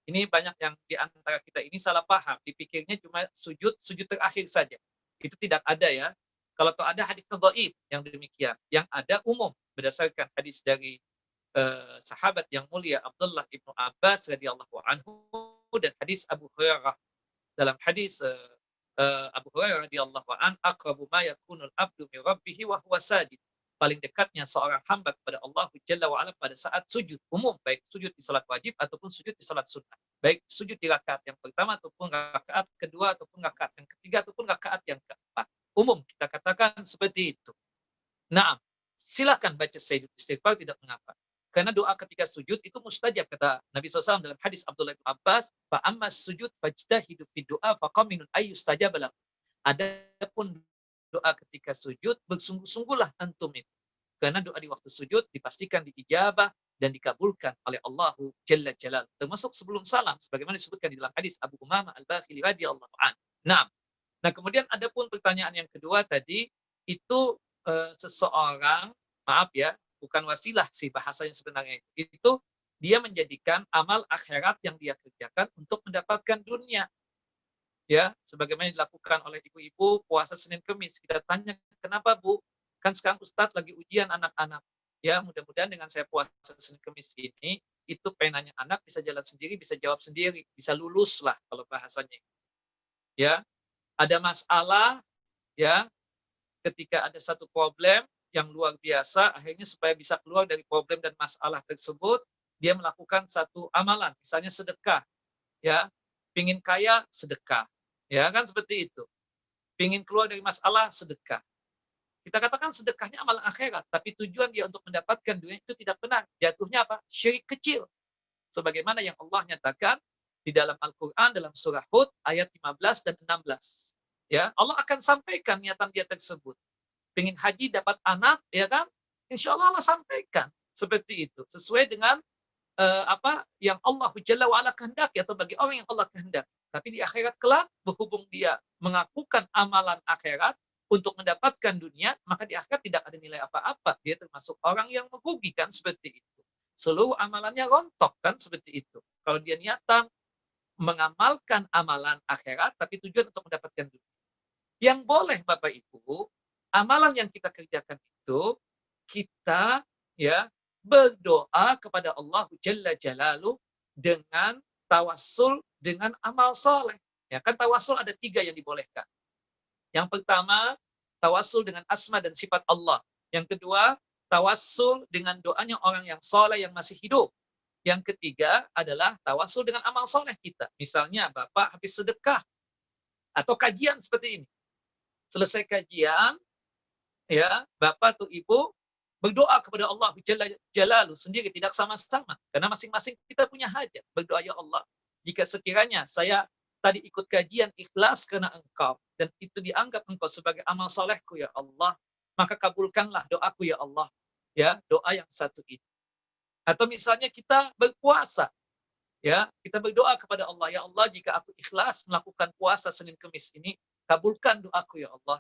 ini banyak yang di antara kita ini salah paham, dipikirnya cuma sujud terakhir saja. Itu tidak ada ya. Kalau ada hadis dhaif yang demikian, yang ada umum berdasarkan hadis dari sahabat yang mulia Abdullah ibnu Abbas radhiyallahu anhu, dan hadis Abu Hurairah. Dalam hadis Abu Hurairah radhiyallahu an, aqrabu ma yakunul abdu min rabbih wa huwa sajid. Paling dekatnya seorang hamba kepada Allah Jalla wa ala pada saat sujud umum, baik sujud di salat wajib ataupun sujud di salat sunnah, baik sujud di rakaat yang pertama ataupun rakaat kedua ataupun rakaat yang ketiga ataupun rakaat yang keempat. Umum kita katakan seperti itu. Nah, silakan baca Sayyidul Istighfar, tidak mengapa. Karena doa ketika sujud itu mustajab, kata Nabi SAW dalam hadis Abdullah bin Abbas, fa ammas sujud fajtahidu fi du'a faqaminun ayyustajab lakum. Adapun doa ketika sujud, bersungguh-sungguhlah antum itu. Karena doa di waktu sujud dipastikan diijabah dan dikabulkan oleh Allah Jalla Jalal. Termasuk sebelum salam, sebagaimana disebutkan di dalam hadis Abu Umamah Al-Bakhili radhiyallahu an. Nah, kemudian adapun pertanyaan yang kedua tadi, itu seseorang, maaf ya, bukan wasilah sih bahasanya sebenarnya, itu dia menjadikan amal akhirat yang dia kerjakan untuk mendapatkan dunia. Ya, sebagaimana dilakukan oleh ibu-ibu puasa Senin Kemis. Kita tanya, kenapa Bu? Kan sekarang Ustadz lagi ujian anak-anak. Ya, mudah-mudahan dengan saya puasa Senin Kemis ini, itu penanya anak bisa jalan sendiri, bisa jawab sendiri, bisa lulus lah kalau bahasanya. Ya, ada masalah, ya, ketika ada satu problem yang luar biasa, akhirnya supaya bisa keluar dari problem dan masalah tersebut, dia melakukan satu amalan, misalnya sedekah. Ya, pingin kaya, sedekah. Ya kan seperti itu. Pingin keluar dari masalah, sedekah. Kita katakan sedekahnya amal akhirat, tapi tujuan dia untuk mendapatkan dunia itu tidak benar. Jatuhnya apa? Syirik kecil. Sebagaimana yang Allah nyatakan di dalam Al-Quran, dalam surah Hud, ayat 15 dan 16. Ya, Allah akan sampaikan niatan dia tersebut. Pingin haji dapat anak, ya kan? Insya Allah Allah sampaikan. Seperti itu. Sesuai dengan apa yang Allah Jalla wa'ala kehendaki, atau bagi orang yang Allah kehendaki. Tapi di akhirat kelak, berhubung dia mengakukan amalan akhirat untuk mendapatkan dunia, maka di akhirat tidak ada nilai apa-apa. Dia termasuk orang yang merugikan, seperti itu. Seluruh amalannya rontok, kan seperti itu. Kalau dia niatan mengamalkan amalan akhirat, tapi tujuan untuk mendapatkan dunia. Yang boleh Bapak Ibu, amalan yang kita kerjakan itu, kita ya berdoa kepada Allah Jalla Jalaluh dengan tawassul dengan amal soleh. Ya kan, tawassul ada 3 yang dibolehkan. Yang pertama, tawassul dengan asma dan sifat Allah. Yang kedua, tawassul dengan doanya orang yang soleh yang masih hidup. Yang ketiga adalah tawassul dengan amal soleh kita. Misalnya Bapak habis sedekah atau kajian seperti ini. Selesai kajian, ya Bapak atau Ibu berdoa kepada Allah Jalla Jalaluh sendiri, tidak sama-sama. Karena masing-masing kita punya hajat. Berdoa, ya Allah, jika sekiranya saya tadi ikut kajian ikhlas karena Engkau, dan itu dianggap Engkau sebagai amal solehku, ya Allah, maka kabulkanlah doaku, ya Allah. Ya, doa yang satu ini. Atau misalnya kita berpuasa, ya, kita berdoa kepada Allah, ya Allah, jika aku ikhlas melakukan puasa Senin Kemis ini, kabulkan doaku, ya Allah.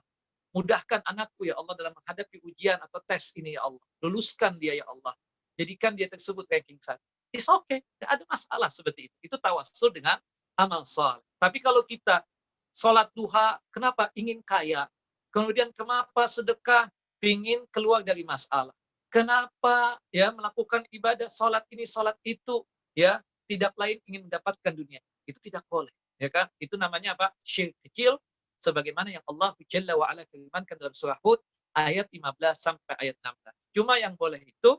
Mudahkan anakku, ya Allah, dalam menghadapi ujian atau tes ini, ya Allah. Luluskan dia, ya Allah. Jadikan dia tersebut ranking 1. It's okay, tidak ada masalah seperti itu. Itu tawassul dengan amal saleh. Tapi kalau kita sholat duha, kenapa? Ingin kaya. Kemudian kenapa sedekah? Ingin keluar dari masalah. Kenapa ya melakukan ibadah sholat ini, sholat itu? Ya, tidak lain ingin mendapatkan dunia. Itu tidak boleh, ya kan? Itu namanya apa? Syirik kecil, sebagaimana yang Allah Jalla wa Ala firmankan dalam surah Hud ayat 15 sampai ayat 16. Cuma yang boleh itu,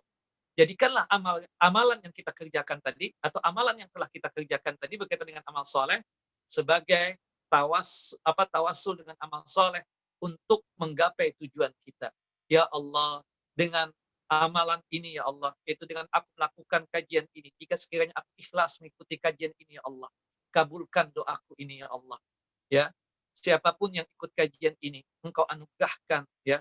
jadikanlah amalan yang kita kerjakan tadi, atau amalan yang telah kita kerjakan tadi berkaitan dengan amal soleh, sebagai tawassul dengan amal soleh untuk menggapai tujuan kita. Ya Allah, dengan amalan ini ya Allah, yaitu dengan aku melakukan kajian ini, jika sekiranya aku ikhlas mengikuti kajian ini ya Allah, kabulkan doaku ini ya Allah. Ya, siapapun yang ikut kajian ini, Engkau anugerahkan ya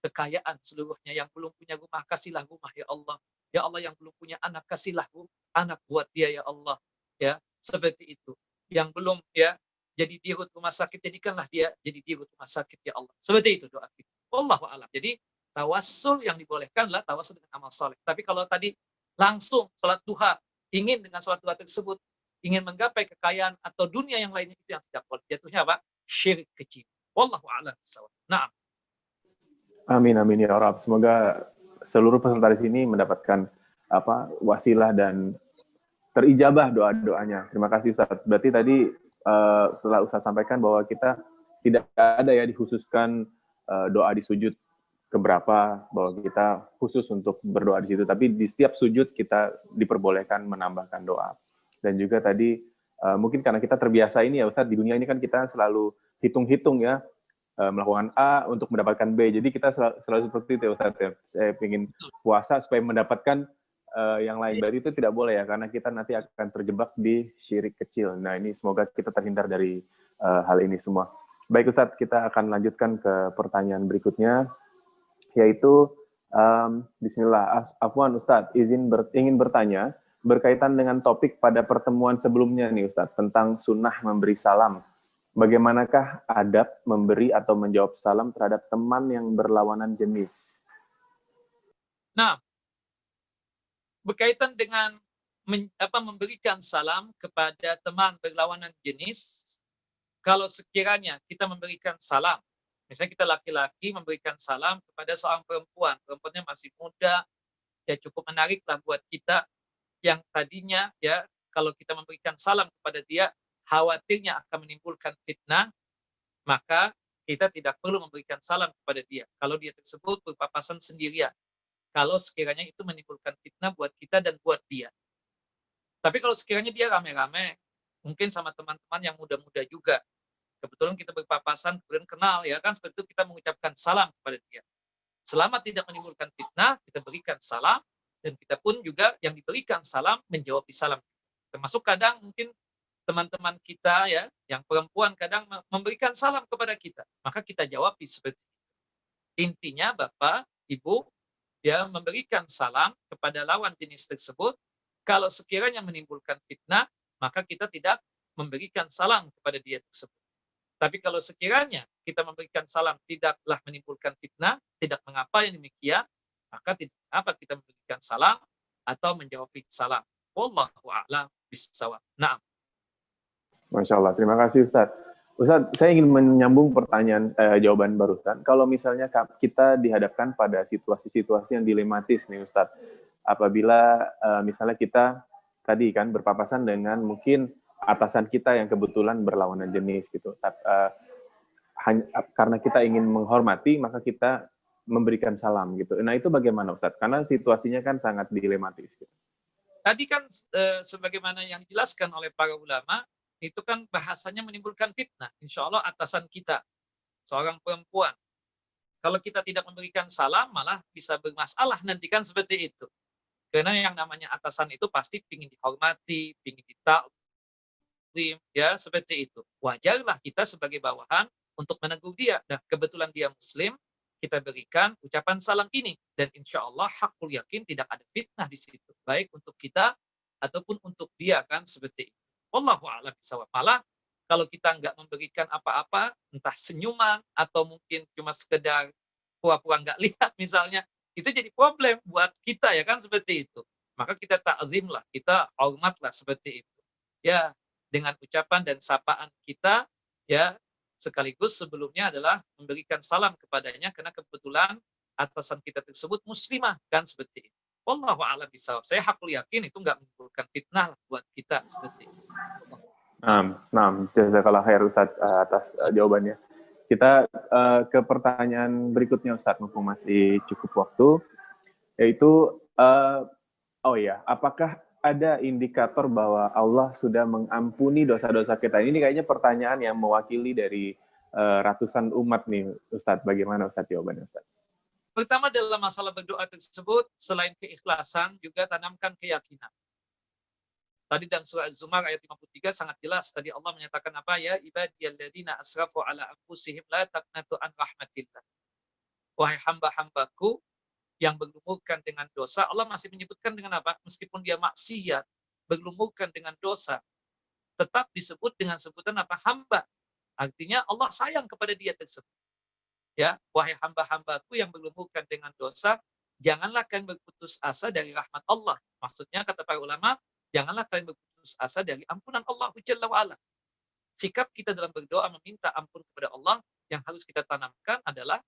kekayaan seluruhnya. Yang belum punya rumah, kasihlah rumah ya Allah. Ya Allah, yang belum punya anak, kasihlah anak buat dia ya Allah. Ya, seperti itu. Yang belum ya jadi dirut rumah sakit, jadikanlah dia jadi dirut rumah sakit ya Allah. Seperti itu doa kita. Wallahu a'lam. Jadi tawassul yang dibolehkan adalah tawassul dengan amal soleh. Tapi kalau tadi langsung sholat duha, ingin dengan sholat duha tersebut ingin menggapai kekayaan atau dunia yang lainnya, itu yang tidak boleh. Jatuhnya apa? Syirik kecil. Wallahu a'lam bishawab. Nah, Amin amin ya Rabb. Semoga seluruh peserta di sini mendapatkan wasilah dan terijabah doa-doanya. Terima kasih Ustaz. Berarti tadi setelah Ustaz sampaikan bahwa kita tidak ada ya dikhususkan doa di sujud keberapa, bahwa kita khusus untuk berdoa di situ, tapi di setiap sujud kita diperbolehkan menambahkan doa. Dan juga tadi mungkin karena kita terbiasa ini ya Ustaz, di dunia ini kan kita selalu hitung-hitung ya, melakukan A untuk mendapatkan B. Jadi kita selalu seperti itu ya Ustaz ya. Saya ingin puasa supaya mendapatkan yang lain. Berarti itu tidak boleh ya, karena kita nanti akan terjebak di syirik kecil. Nah ini semoga kita terhindar dari hal ini semua. Baik Ustaz, kita akan lanjutkan ke pertanyaan berikutnya, yaitu Bismillah. Afwan Ustaz, ingin bertanya berkaitan dengan topik pada pertemuan sebelumnya nih Ustaz, tentang sunnah memberi salam. Bagaimanakah adab memberi atau menjawab salam terhadap teman yang berlawanan jenis? Nah, berkaitan dengan memberikan salam kepada teman berlawanan jenis, kalau sekiranya kita memberikan salam, misalnya kita laki-laki memberikan salam kepada seorang perempuan, perempuannya masih muda, ya cukup menariklah buat kita, yang tadinya ya kalau kita memberikan salam kepada dia, khawatirnya akan menimbulkan fitnah, maka kita tidak perlu memberikan salam kepada dia kalau dia tersebut berpapasan sendirian, kalau sekiranya itu menimbulkan fitnah buat kita dan buat dia. Tapi kalau sekiranya dia rame-rame, mungkin sama teman-teman yang muda-muda juga, kebetulan kita berpapasan, kemudian kenal ya kan, seperti itu kita mengucapkan salam kepada dia. Selama tidak menimbulkan fitnah, kita berikan salam, dan kita pun juga yang diberikan salam menjawab salam. Termasuk kadang mungkin teman-teman kita ya, yang perempuan kadang memberikan salam kepada kita, maka kita jawab seperti itu. Intinya Bapak, Ibu, ya memberikan salam kepada lawan jenis tersebut. Kalau sekiranya menimbulkan fitnah, maka kita tidak memberikan salam kepada dia tersebut. Tapi kalau sekiranya kita memberikan salam tidaklah menimbulkan fitnah, tidak mengapa yang demikian, maka tidak apa kita memberikan salam atau menjawab salam. Wallahu a'lam bishawab. Nah. Masya Allah, terima kasih Ustaz. Ustaz, saya ingin menyambung pertanyaan jawaban barusan. Kalau misalnya kita dihadapkan pada situasi-situasi yang dilematis nih Ustaz, apabila misalnya kita tadi kan berpapasan dengan mungkin atasan kita yang kebetulan berlawanan jenis gitu. Karena kita ingin menghormati, maka kita memberikan salam gitu. Nah itu bagaimana Ustaz? Karena situasinya kan sangat dilematis. Gitu. Tadi kan sebagaimana yang dijelaskan oleh para ulama, itu kan bahasanya menimbulkan fitnah. Insya Allah atasan kita, seorang perempuan, kalau kita tidak memberikan salam, malah bisa bermasalah nanti kan seperti itu. Karena yang namanya atasan itu pasti ingin dihormati, ingin ditakzim, ya seperti itu. Wajarlah kita sebagai bawahan untuk menegur dia. Dan kebetulan dia Muslim, kita berikan ucapan salam ini. Dan insya Allah hakul yakin tidak ada fitnah di situ. Baik untuk kita ataupun untuk dia kan seperti itu. Wallahu a'lam bishawab. Malah kalau kita nggak memberikan apa-apa, entah senyuman atau mungkin cuma sekedar pura-pura nggak lihat misalnya, itu jadi problem buat kita ya kan seperti itu. Maka kita ta'zimlah, kita hormatlah seperti itu. Ya, dengan ucapan dan sapaan kita ya, sekaligus sebelumnya adalah memberikan salam kepadanya karena kebetulan atasan kita tersebut muslimah kan seperti itu. Wallahu a'lam bishawab. Saya hakul yakin itu nggak menimbulkan fitnah buat kita seperti itu. Nah, jazakallah khair Ustaz atas jawabannya. Kita ke pertanyaan berikutnya Ustaz, mumpung masih cukup waktu, yaitu apakah ada indikator bahwa Allah sudah mengampuni dosa-dosa kita? Ini kayaknya pertanyaan yang mewakili dari ratusan umat nih Ustaz. Bagaimana Ustaz jawabannya Ustaz? Pertama dalam masalah berdoa tersebut, selain keikhlasan juga tanamkan keyakinan. Tadi dalam surah Az-Zumar ayat 53 sangat jelas. Tadi Allah menyatakan apa? Ya ibadiyalladzina asrafu ala anfusihim la taqnatu an rahmatillah. Wahai hamba-hambaku yang berlumurkan dengan dosa, Allah masih menyebutkan dengan apa? Meskipun dia maksiat, berlumurkan dengan dosa, tetap disebut dengan sebutan apa? Hamba. Artinya Allah sayang kepada dia tersebut. Ya, wahai hamba-hambaku yang berlumurkan dengan dosa, janganlah kalian berputus asa dari rahmat Allah. Maksudnya kata para ulama, janganlah kalian berputus asa dari ampunan Allah Jalla wa'ala. Sikap kita dalam berdoa meminta ampun kepada Allah yang harus kita tanamkan adalah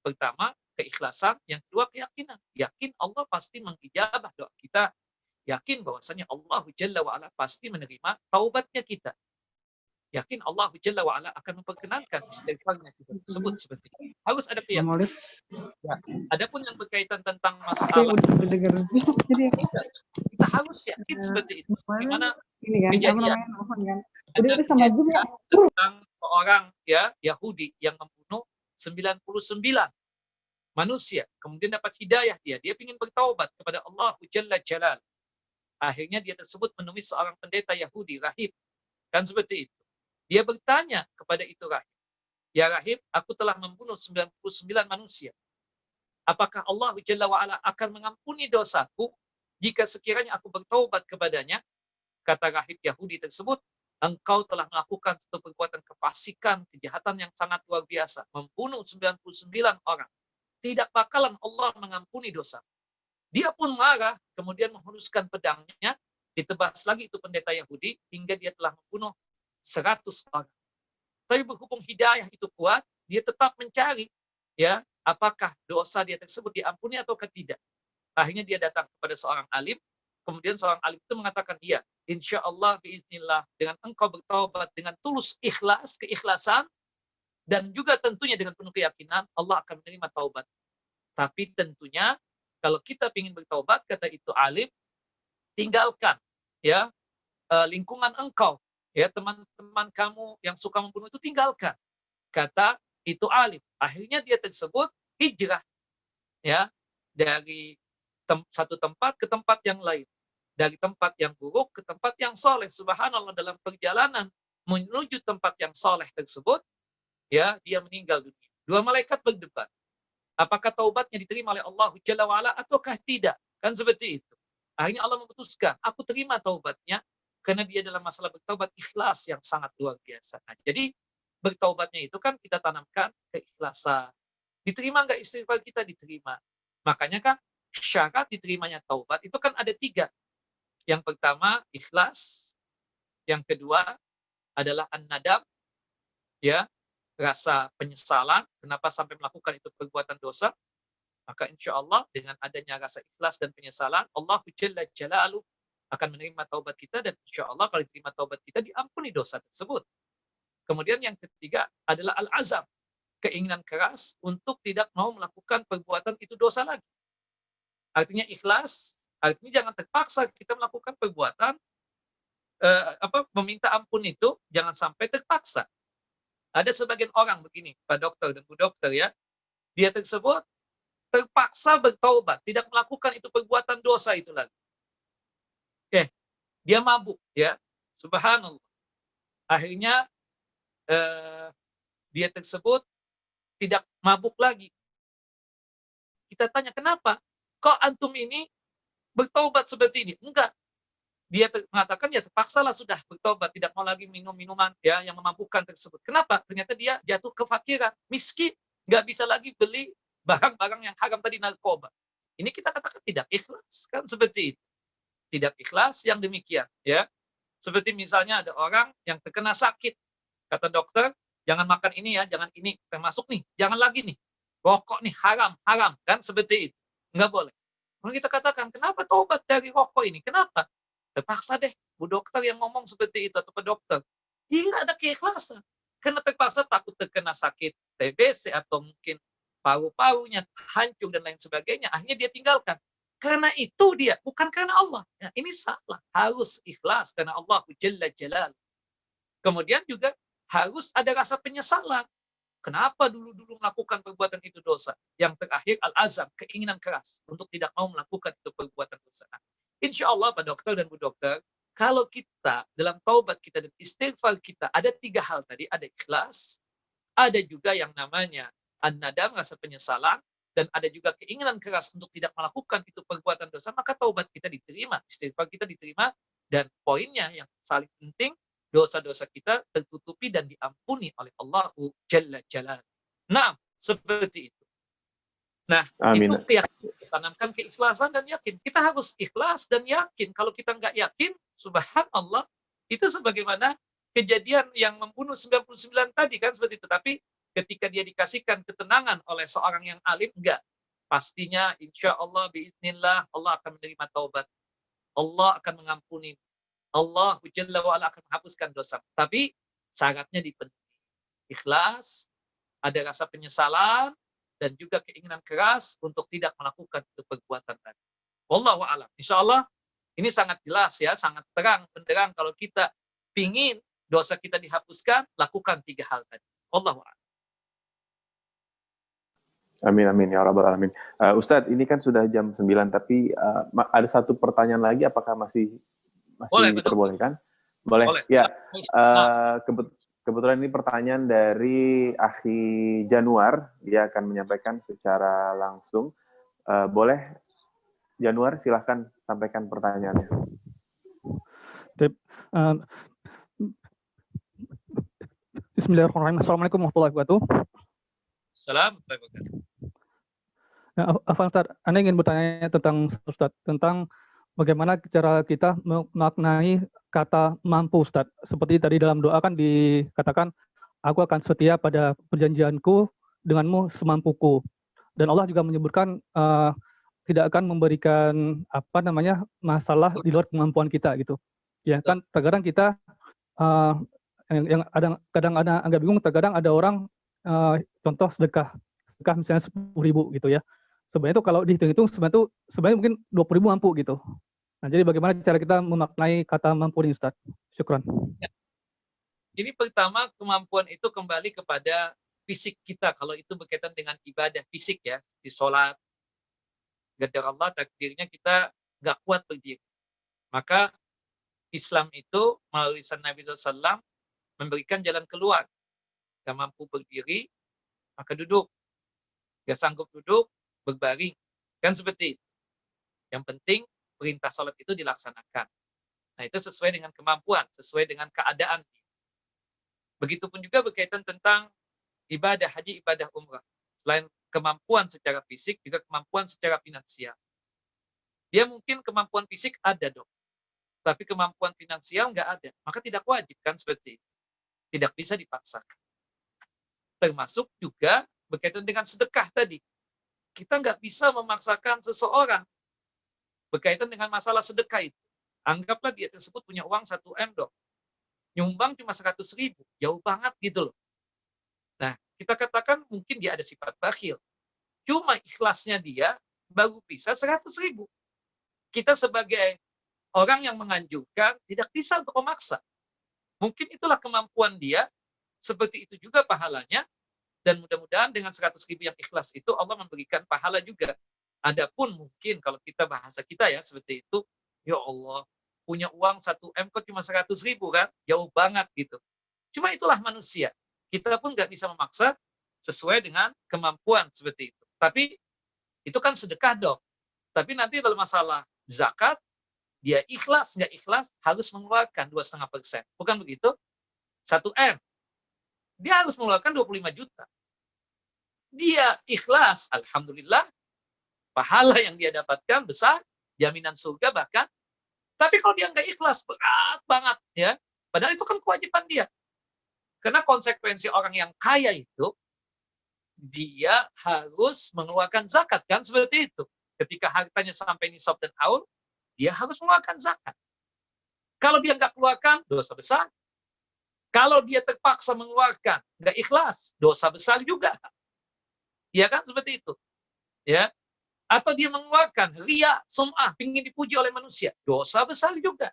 pertama, keikhlasan, yang kedua keyakinan. Yakin Allah pasti mengijabah doa kita. Yakin bahwasanya Allah Jalla wa'ala pasti menerima taubatnya kita. Yakin Allah Jalla wa'ala akan memperkenankan istighfarnya kita tersebut seperti itu. Harus ada keyakinan. Ya. Adapun yang berkaitan tentang masalah kita harus yakin seperti itu. Bagaimana kejadian ada kejadian tentang seorang Yahudi yang membunuh 99 manusia, kemudian dapat hidayah dia ingin bertaubat kepada Allah Jalla Jalal. Akhirnya dia tersebut menemui seorang pendeta Yahudi, rahib, kan seperti itu. Dia bertanya kepada itu rahib, ya rahib, aku telah membunuh 99 manusia. Apakah Allah Jalla wa'ala akan mengampuni dosaku jika sekiranya aku bertaubat kepadanya? Kata rahib Yahudi tersebut, engkau telah melakukan satu perbuatan kefasikan, kejahatan yang sangat luar biasa, membunuh 99 orang. Tidak bakalan Allah mengampuni dosa. Dia pun marah, kemudian menghunuskan pedangnya, ditebas lagi itu pendeta Yahudi, hingga dia telah membunuh 100 orang. Tapi berhubung hidayah itu kuat, dia tetap mencari, apakah dosa dia tersebut diampuni atau tidak. Akhirnya dia datang kepada seorang alim, kemudian seorang alim itu mengatakan, iya, insya Allah, biiznillah, dengan engkau bertaubat dengan tulus ikhlas, keikhlasan, dan juga tentunya dengan penuh keyakinan, Allah akan menerima taubat. Tapi tentunya, kalau kita ingin bertaubat, kata itu alim, tinggalkan lingkungan engkau, teman-teman kamu yang suka membunuh itu tinggalkan. Kata itu alim. Akhirnya dia tersebut hijrah dari satu tempat ke tempat yang lain. Dari tempat yang buruk ke tempat yang soleh. Subhanallah, dalam perjalanan menuju tempat yang soleh tersebut, dia meninggal dunia. Dua malaikat berdebat. Apakah taubatnya diterima oleh Allah Jalla wa'ala ataukah tidak? Kan seperti itu. Akhirnya Allah memutuskan, aku terima taubatnya, karena dia dalam masalah bertaubat ikhlas yang sangat luar biasa. Nah, jadi bertaubatnya itu kan kita tanamkan keikhlasan. Diterima nggak istighfar kita? Diterima. Makanya kan syarat diterimanya taubat itu kan ada 3. Yang pertama ikhlas, yang kedua adalah an-nadam, rasa penyesalan kenapa sampai melakukan itu perbuatan dosa. Maka insya Allah dengan adanya rasa ikhlas dan penyesalan, Allah Jalla Jalaluhu akan menerima taubat kita, dan insya Allah kalau diterima taubat kita diampuni dosa tersebut. Kemudian yang ketiga adalah al-azam, keinginan keras untuk tidak mau melakukan perbuatan itu dosa lagi. Artinya ikhlas, artinya jangan terpaksa kita melakukan perbuatan meminta ampun itu jangan sampai terpaksa. Ada sebagian orang begini, Pak Dokter dan Bu Dokter dia tersebut terpaksa bertaubat, tidak melakukan itu perbuatan dosa itu lagi. Dia mabuk, subhanallah. Akhirnya dia tersebut tidak mabuk lagi. Kita tanya, kenapa? Kok antum ini bertaubat seperti ini? Enggak. Dia mengatakan terpaksalah sudah bertobat, tidak mau lagi minum minuman yang memabukkan tersebut. Kenapa? Ternyata dia jatuh kefakiran, miskin, nggak bisa lagi beli barang-barang yang haram tadi, narkoba. Ini kita katakan tidak ikhlas, kan seperti itu. Tidak ikhlas yang demikian, Seperti misalnya ada orang yang terkena sakit, kata dokter, jangan makan ini jangan ini, termasuk nih, jangan lagi nih, rokok nih haram, kan seperti itu, nggak boleh. Kalau kita katakan, kenapa taubat dari rokok ini? Kenapa? Terpaksa deh, Bu Dokter yang ngomong seperti itu, atau Pak Dokter. Dia nggak ada keikhlasan. Karena terpaksa takut terkena sakit TBC, atau mungkin paru-parunya hancur dan lain sebagainya. Akhirnya dia tinggalkan. Karena itu dia, bukan karena Allah. Ya, ini salah. Harus ikhlas karena Allah Jalla Jalal. Kemudian juga harus ada rasa penyesalan. Kenapa dulu-dulu melakukan perbuatan itu dosa? Yang terakhir al-azam, keinginan keras untuk tidak mau melakukan itu perbuatan dosa. Nah, insya Allah Pak Dokter dan Bu Dokter, kalau kita dalam taubat kita dan istighfar kita ada 3 hal tadi, ada ikhlas, ada juga yang namanya an-nadam, rasa penyesalan, dan ada juga keinginan keras untuk tidak melakukan itu perbuatan dosa, maka taubat kita diterima, istighfar kita diterima, dan poinnya yang paling penting, dosa-dosa kita tertutupi dan diampuni oleh Allahu Jalla Jalal. Nah, seperti itu. Nah, Amin. itu keyakinan, tanamkan keikhlasan dan yakin. Kita harus ikhlas dan yakin. Kalau kita nggak yakin, subhanallah, itu sebagaimana kejadian yang membunuh 99 tadi kan seperti itu. Tapi ketika dia dikasihkan ketenangan oleh seorang yang alim, enggak. Pastinya insya Allah, biiznillah, Allah akan menerima taubat. Allah akan mengampuni. Allah Jalla wa'ala akan menghapuskan dosa. Tapi syaratnya dipenuhi. Ikhlas, ada rasa penyesalan, dan juga keinginan keras untuk tidak melakukan itu perbuatan tadi. Wallahu a'lam. Insya Allah ini sangat jelas ya, sangat terang benderang kalau kita pingin dosa kita dihapuskan, lakukan 3 hal tadi. Wallahu a'lam. Amin, amin, ya Rabbal Alamin. Ustadz, ini kan sudah jam 9, tapi ada satu pertanyaan lagi, apakah masih Boleh, diperbolehkan? Boleh. Boleh. Ya, kebetulan ini pertanyaan dari Akhi Januar, dia akan menyampaikan secara langsung. Boleh, Januar, silahkan sampaikan pertanyaannya. Bismillahirrahmanirrahim. Assalamualaikum warahmatullahi wabarakatuh. Assalamualaikum. Nah, Ustaz, Anda ingin bertanya tentang Ustaz, tentang bagaimana cara kita memaknai kata mampu, Ustaz. Seperti tadi dalam doa kan dikatakan, aku akan setia pada perjanjianku denganmu semampuku. Dan Allah juga menyebutkan tidak akan memberikan masalah di luar kemampuan kita gitu. Ya kan terkadang kita yang kadang ada agak bingung, terkadang ada orang contoh sedekah misalnya 10.000 gitu ya. Sebenarnya itu kalau dihitung-hitung sebenarnya mungkin 20.000 mampu gitu. Nah, jadi bagaimana cara kita memaknai kata mampu ini, Ustaz? Syukran. Ya. Ini pertama, kemampuan itu kembali kepada fisik kita. Kalau itu berkaitan dengan ibadah fisik ya, di sholat, gadar Allah takdirnya kita nggak kuat berdiri. Maka Islam itu melalui lisan Nabi SAW memberikan jalan keluar. Gak mampu berdiri, maka duduk. Gak sanggup duduk, berbaring. Kan seperti itu. Yang penting perintah salat itu dilaksanakan. Nah, itu sesuai dengan kemampuan, sesuai dengan keadaan. Begitupun juga berkaitan tentang ibadah haji, ibadah umrah. Selain kemampuan secara fisik, juga kemampuan secara finansial. Dia mungkin kemampuan fisik ada dong, tapi kemampuan finansial nggak ada. Maka tidak wajib kan seperti itu. Tidak bisa dipaksakan. Termasuk juga berkaitan dengan sedekah tadi. Kita nggak bisa memaksakan seseorang berkaitan dengan masalah sedekah itu. Anggaplah dia tersebut punya uang 1 M dong. Nyumbang cuma 100.000. Jauh banget gitu loh. Nah, kita katakan mungkin dia ada sifat bakhil. Cuma ikhlasnya dia baru bisa 100.000. Kita sebagai orang yang menganjurkan tidak bisa untuk memaksa. Mungkin itulah kemampuan dia. Seperti itu juga pahalanya. Dan mudah-mudahan dengan 100.000 yang ikhlas itu Allah memberikan pahala juga. Adapun mungkin kalau kita bahasa kita ya seperti itu, ya Allah, punya uang 1 M kok cuma 100.000 kan? Jauh banget gitu. Cuma itulah manusia. Kita pun nggak bisa memaksa sesuai dengan kemampuan seperti itu. Tapi itu kan sedekah dong. Tapi nanti dalam masalah zakat, dia ikhlas, nggak ikhlas, harus mengeluarkan 2,5%. Bukan begitu? 1 M. Dia harus mengeluarkan 25 juta. Dia ikhlas, alhamdulillah, pahala yang dia dapatkan besar, jaminan surga bahkan. Tapi kalau dia nggak ikhlas, berat banget ya. Padahal itu kan kewajiban dia. Karena konsekuensi orang yang kaya itu, dia harus mengeluarkan zakat kan seperti itu. ketika hartanya sampai nisab dan haul, dia harus mengeluarkan zakat. Kalau dia nggak keluarkan, dosa besar. Kalau dia terpaksa mengeluarkan, nggak ikhlas, dosa besar juga. Ya kan, seperti itu. Ya, atau dia mengeluarkan ria, sum'ah, ingin dipuji oleh manusia, dosa besar juga.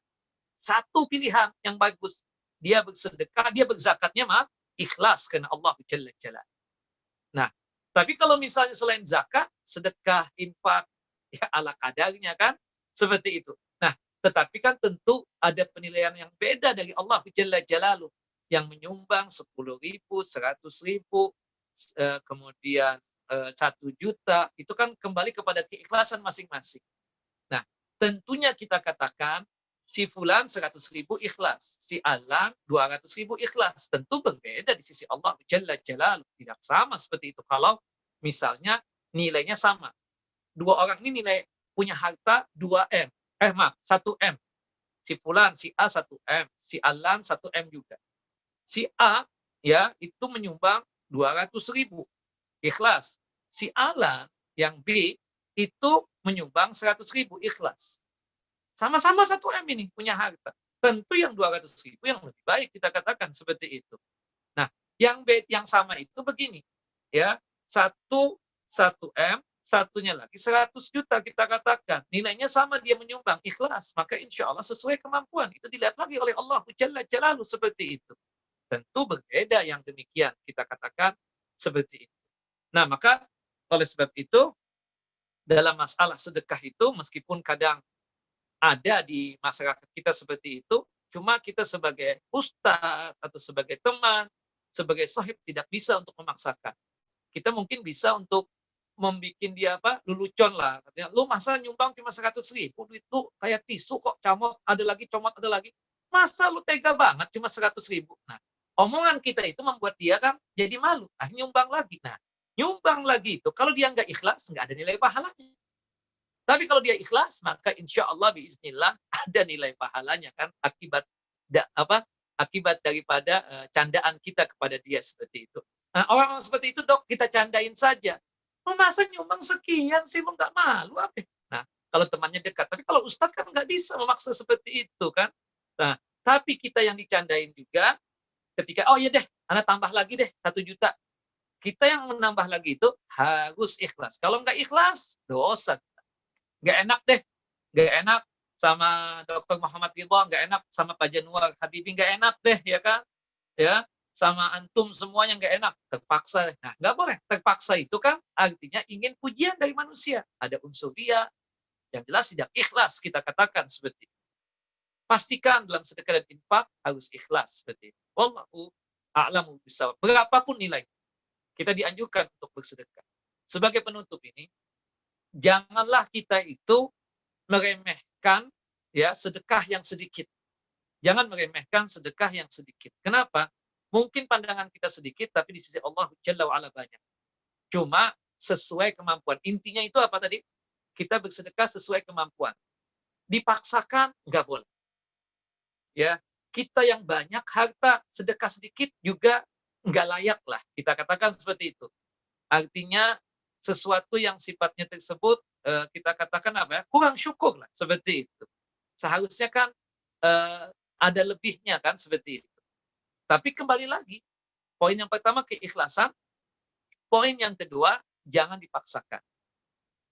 Satu pilihan yang bagus, dia bersedekah, dia berzakatnya ikhlas karena Allah Jalla Jalla. Nah, tapi kalau misalnya selain zakat, sedekah, infak, ya ala kadarnya kan, seperti itu. Nah, tetapi kan tentu ada penilaian yang beda dari Allah Jalla Jalaluh, yang menyumbang 10.000, 100.000, kemudian 1 juta, itu kan kembali kepada keikhlasan masing-masing. Nah, tentunya kita katakan, si fulan 100.000 ikhlas, si alan 200.000 ikhlas. Tentu berbeda di sisi Allah Jalla Jalaluh. Tidak sama seperti itu. Kalau misalnya nilainya sama. Dua orang ini nilai punya harta 2M. 1M. Si fulan, si A 1M. Si alan 1M juga. Si A ya itu menyumbang 200.000 ikhlas. Si alan yang B itu menyumbang 100.000 ikhlas. Sama-sama 1M ini punya harta. Tentu yang 200.000 yang lebih baik, kita katakan seperti itu. Nah, yang sama itu begini, ya, 1M, satunya lagi 100 juta kita katakan. Nilainya sama, dia menyumbang ikhlas, maka insya Allah sesuai kemampuan. Itu dilihat lagi oleh Allah Jalla Jalaluh seperti itu. Tentu berbeda yang demikian, kita katakan seperti itu. Nah, maka oleh sebab itu, dalam masalah sedekah itu, meskipun kadang ada di masyarakat kita seperti itu, cuma kita sebagai ustadz atau sebagai teman, sebagai sahib tidak bisa untuk memaksakan. Kita mungkin bisa untuk membuat dia lelucon lah. Katanya, lu masa nyumbang cuma 100.000, duit lu kayak tisu kok, comot ada lagi. Masa lu tega banget cuma 100.000? Nah, omongan kita itu membuat dia kan jadi malu. Nyumbang lagi. Nah, nyumbang lagi itu, kalau dia nggak ikhlas, nggak ada nilai pahalanya. Tapi kalau dia ikhlas, maka insya Allah biiznillah ada nilai pahalanya kan, akibat daripada candaan kita kepada dia seperti itu. Nah, orang seperti itu, dok, kita candain saja. Masa nyumbang sekian sih, lu nggak malu apa? Nah, kalau temannya dekat. Tapi kalau ustadz kan nggak bisa memaksa seperti itu kan. Nah, tapi kita yang dicandain juga, ketika, oh iya deh, anak tambah lagi deh 1 juta. Kita yang menambah lagi itu harus ikhlas. Kalau nggak ikhlas, dosa. Nggak enak deh, nggak enak sama Dr. Muhammad Ridho, nggak enak sama Pak Januar Habibie, nggak enak deh, ya kan? Ya, sama antum semuanya nggak enak, terpaksa. Nah, nggak boleh. Terpaksa itu kan artinya ingin pujian dari manusia. Ada unsur ria, yang jelas tidak ikhlas, kita katakan seperti itu. Pastikan dalam sedekah dan infak harus ikhlas seperti itu. Wallahu a'lamu bishawab. Berapapun nilai, kita dianjurkan untuk bersedekah. Sebagai penutup ini, janganlah kita itu meremehkan ya sedekah yang sedikit. Jangan meremehkan sedekah yang sedikit. Kenapa? Mungkin pandangan kita sedikit, tapi di sisi Allah Jalla wa'ala banyak. Cuma sesuai kemampuan. Intinya itu apa tadi? Kita bersedekah sesuai kemampuan. Dipaksakan, nggak boleh. Ya, kita yang banyak harta, sedekah sedikit juga nggak layak lah. Kita katakan seperti itu. Artinya sesuatu yang sifatnya tersebut kita katakan kurang syukur lah, seperti itu. Seharusnya kan ada lebihnya kan, seperti itu. Tapi kembali lagi, poin yang pertama keikhlasan, poin yang kedua jangan dipaksakan.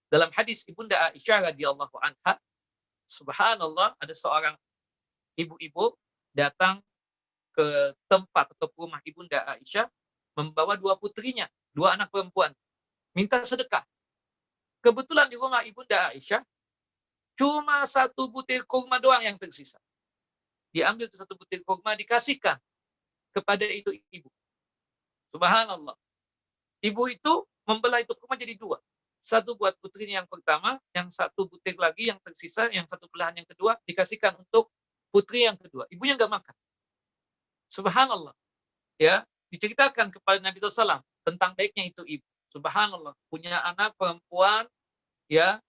Dalam hadis Ibunda Aisyah radhiyallahu anha, subhanallah, ada seorang ibu-ibu datang ke tempat atau rumah Ibunda Aisyah membawa 2 putrinya, 2 anak perempuan, minta sedekah. Kebetulan di rumah Ibunda Aisyah cuma 1 butir kurma doang yang tersisa. Diambil 1 butir kurma, dikasihkan kepada itu ibu. Subhanallah. Ibu itu membelah itu kurma jadi 2. 1 buat putrinya yang pertama, yang 1 butir lagi yang tersisa, yang 1 belahan yang kedua dikasihkan untuk putri yang kedua. Ibunya nggak makan. Subhanallah. Ya, diceritakan kepada Nabi SAW tentang baiknya itu ibu. Subhanallah, punya anak perempuan ya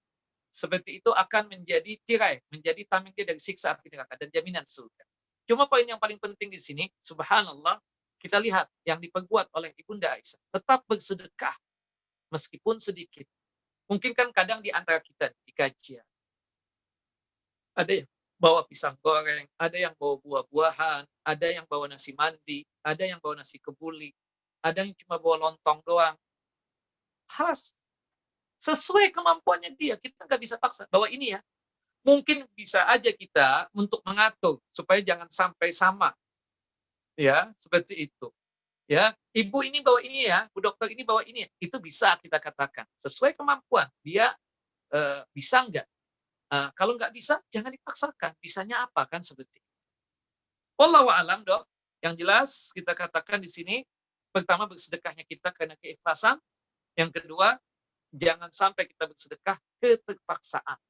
seperti itu akan menjadi tirai, menjadi tameng dia dari siksa api neraka dan jaminan surga. Cuma poin yang paling penting di sini, subhanallah, kita lihat yang diperbuat oleh Ibunda Aisyah, tetap bersedekah meskipun sedikit. Mungkin kan kadang di antara kita di kajian, ada yang bawa pisang goreng, ada yang bawa buah-buahan, ada yang bawa nasi mandi, ada yang bawa nasi kebuli, ada yang cuma bawa lontong doang. Halas, sesuai kemampuannya dia. Kita nggak bisa paksa bahwa ini ya. Mungkin bisa aja kita untuk mengatur supaya jangan sampai sama, ya seperti itu. Ya, ibu ini bawa ini ya, bu dokter ini bawa ini, itu bisa kita katakan sesuai kemampuan dia bisa nggak. Kalau nggak bisa, jangan dipaksakan. Bisanya apa kan seperti itu. Wallahu a'lam, Dok. Yang jelas kita katakan di sini, pertama bersedekahnya kita karena keikhlasan. Yang kedua, jangan sampai kita bersedekah keterpaksaan.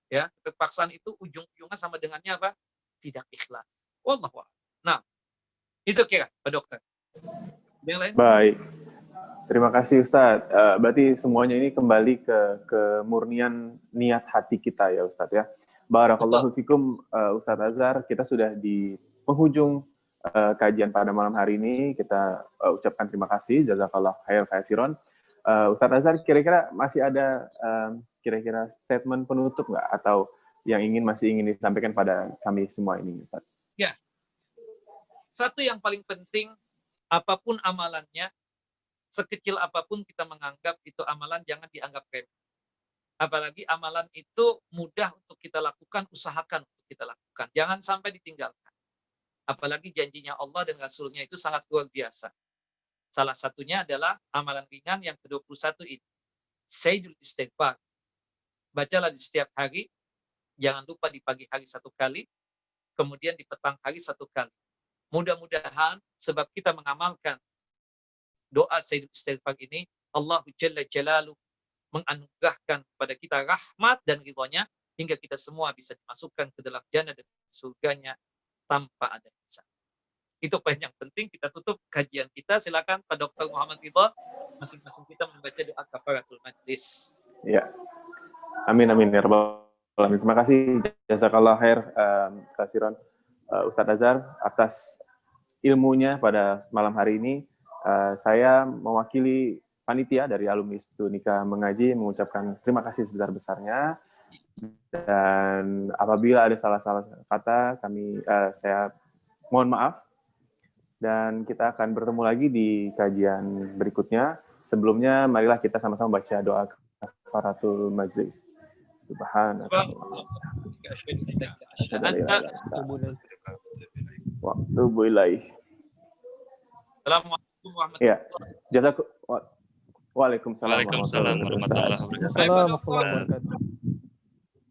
Ya, keterpaksaan itu ujung-ujungnya sama dengannya apa? Tidak ikhlas. Wallahu a'lam. Nah, itu kira Pak Dokter. Yang lain? Baik. Terima kasih Ustadz. Berarti semuanya ini kembali ke kemurnian niat hati kita ya Ustadz ya. Barakallahu fikum Ustadz Azhar. Kita sudah di penghujung kajian pada malam hari ini. Kita ucapkan terima kasih. Jazakallah khair khairan. Ustadz Azhar, kira-kira masih ada kira-kira statement penutup nggak? Atau yang masih ingin disampaikan pada kami semua ini Ustadz? Ya. Satu yang paling penting, apapun amalannya, sekecil apapun kita menganggap itu amalan, jangan dianggap remeh. Apalagi amalan itu mudah untuk kita lakukan, usahakan untuk kita lakukan. Jangan sampai ditinggalkan. Apalagi janjinya Allah dan Rasulnya itu sangat luar biasa. Salah satunya adalah amalan ringan yang ke-21 ini. Sayyidul Istighfar. Bacalah di setiap hari. Jangan lupa di pagi hari 1 kali. Kemudian di petang hari 1 kali. Mudah-mudahan sebab kita mengamalkan doa Sayyidul Istighfar ini, Allah Jalla Jalaluhu menganugerahkan kepada kita rahmat dan ridhonya hingga kita semua bisa dimasukkan ke dalam jannah dan surganya tanpa ada hisab. Itu poin yang penting. Kita tutup kajian kita. Silakan Pak Dr. Muhammad Ridho, masing-masing kita membaca doa kafaratul majlis. Ya. Amin amin ya rabbal alamin. Terima kasih jazakallah khair kasiron Ustadz Azhar atas ilmunya pada malam hari ini. Saya mewakili panitia dari alumni Stunika Mengaji mengucapkan terima kasih sebesar-besarnya, dan apabila ada salah-salah kata saya mohon maaf, dan kita akan bertemu lagi di kajian berikutnya. Sebelumnya marilah kita sama-sama baca doa kafaratul majlis. Subhanallah wa atubu ilaih. Assalamualaikum warahmatullahi Ya, wabarakatuh. Waalaikumsalam warahmatullahi wabarakatuh.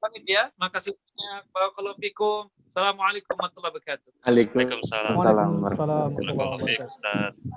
Pamit ya, makasih banyak. Barakallahu fikum. Assalamualaikum warahmatullahi wabarakatuh. Waalaikumsalam warahmatullahi wabarakatuh. Waalaikumsalam warahmatullahi wabarakatuh.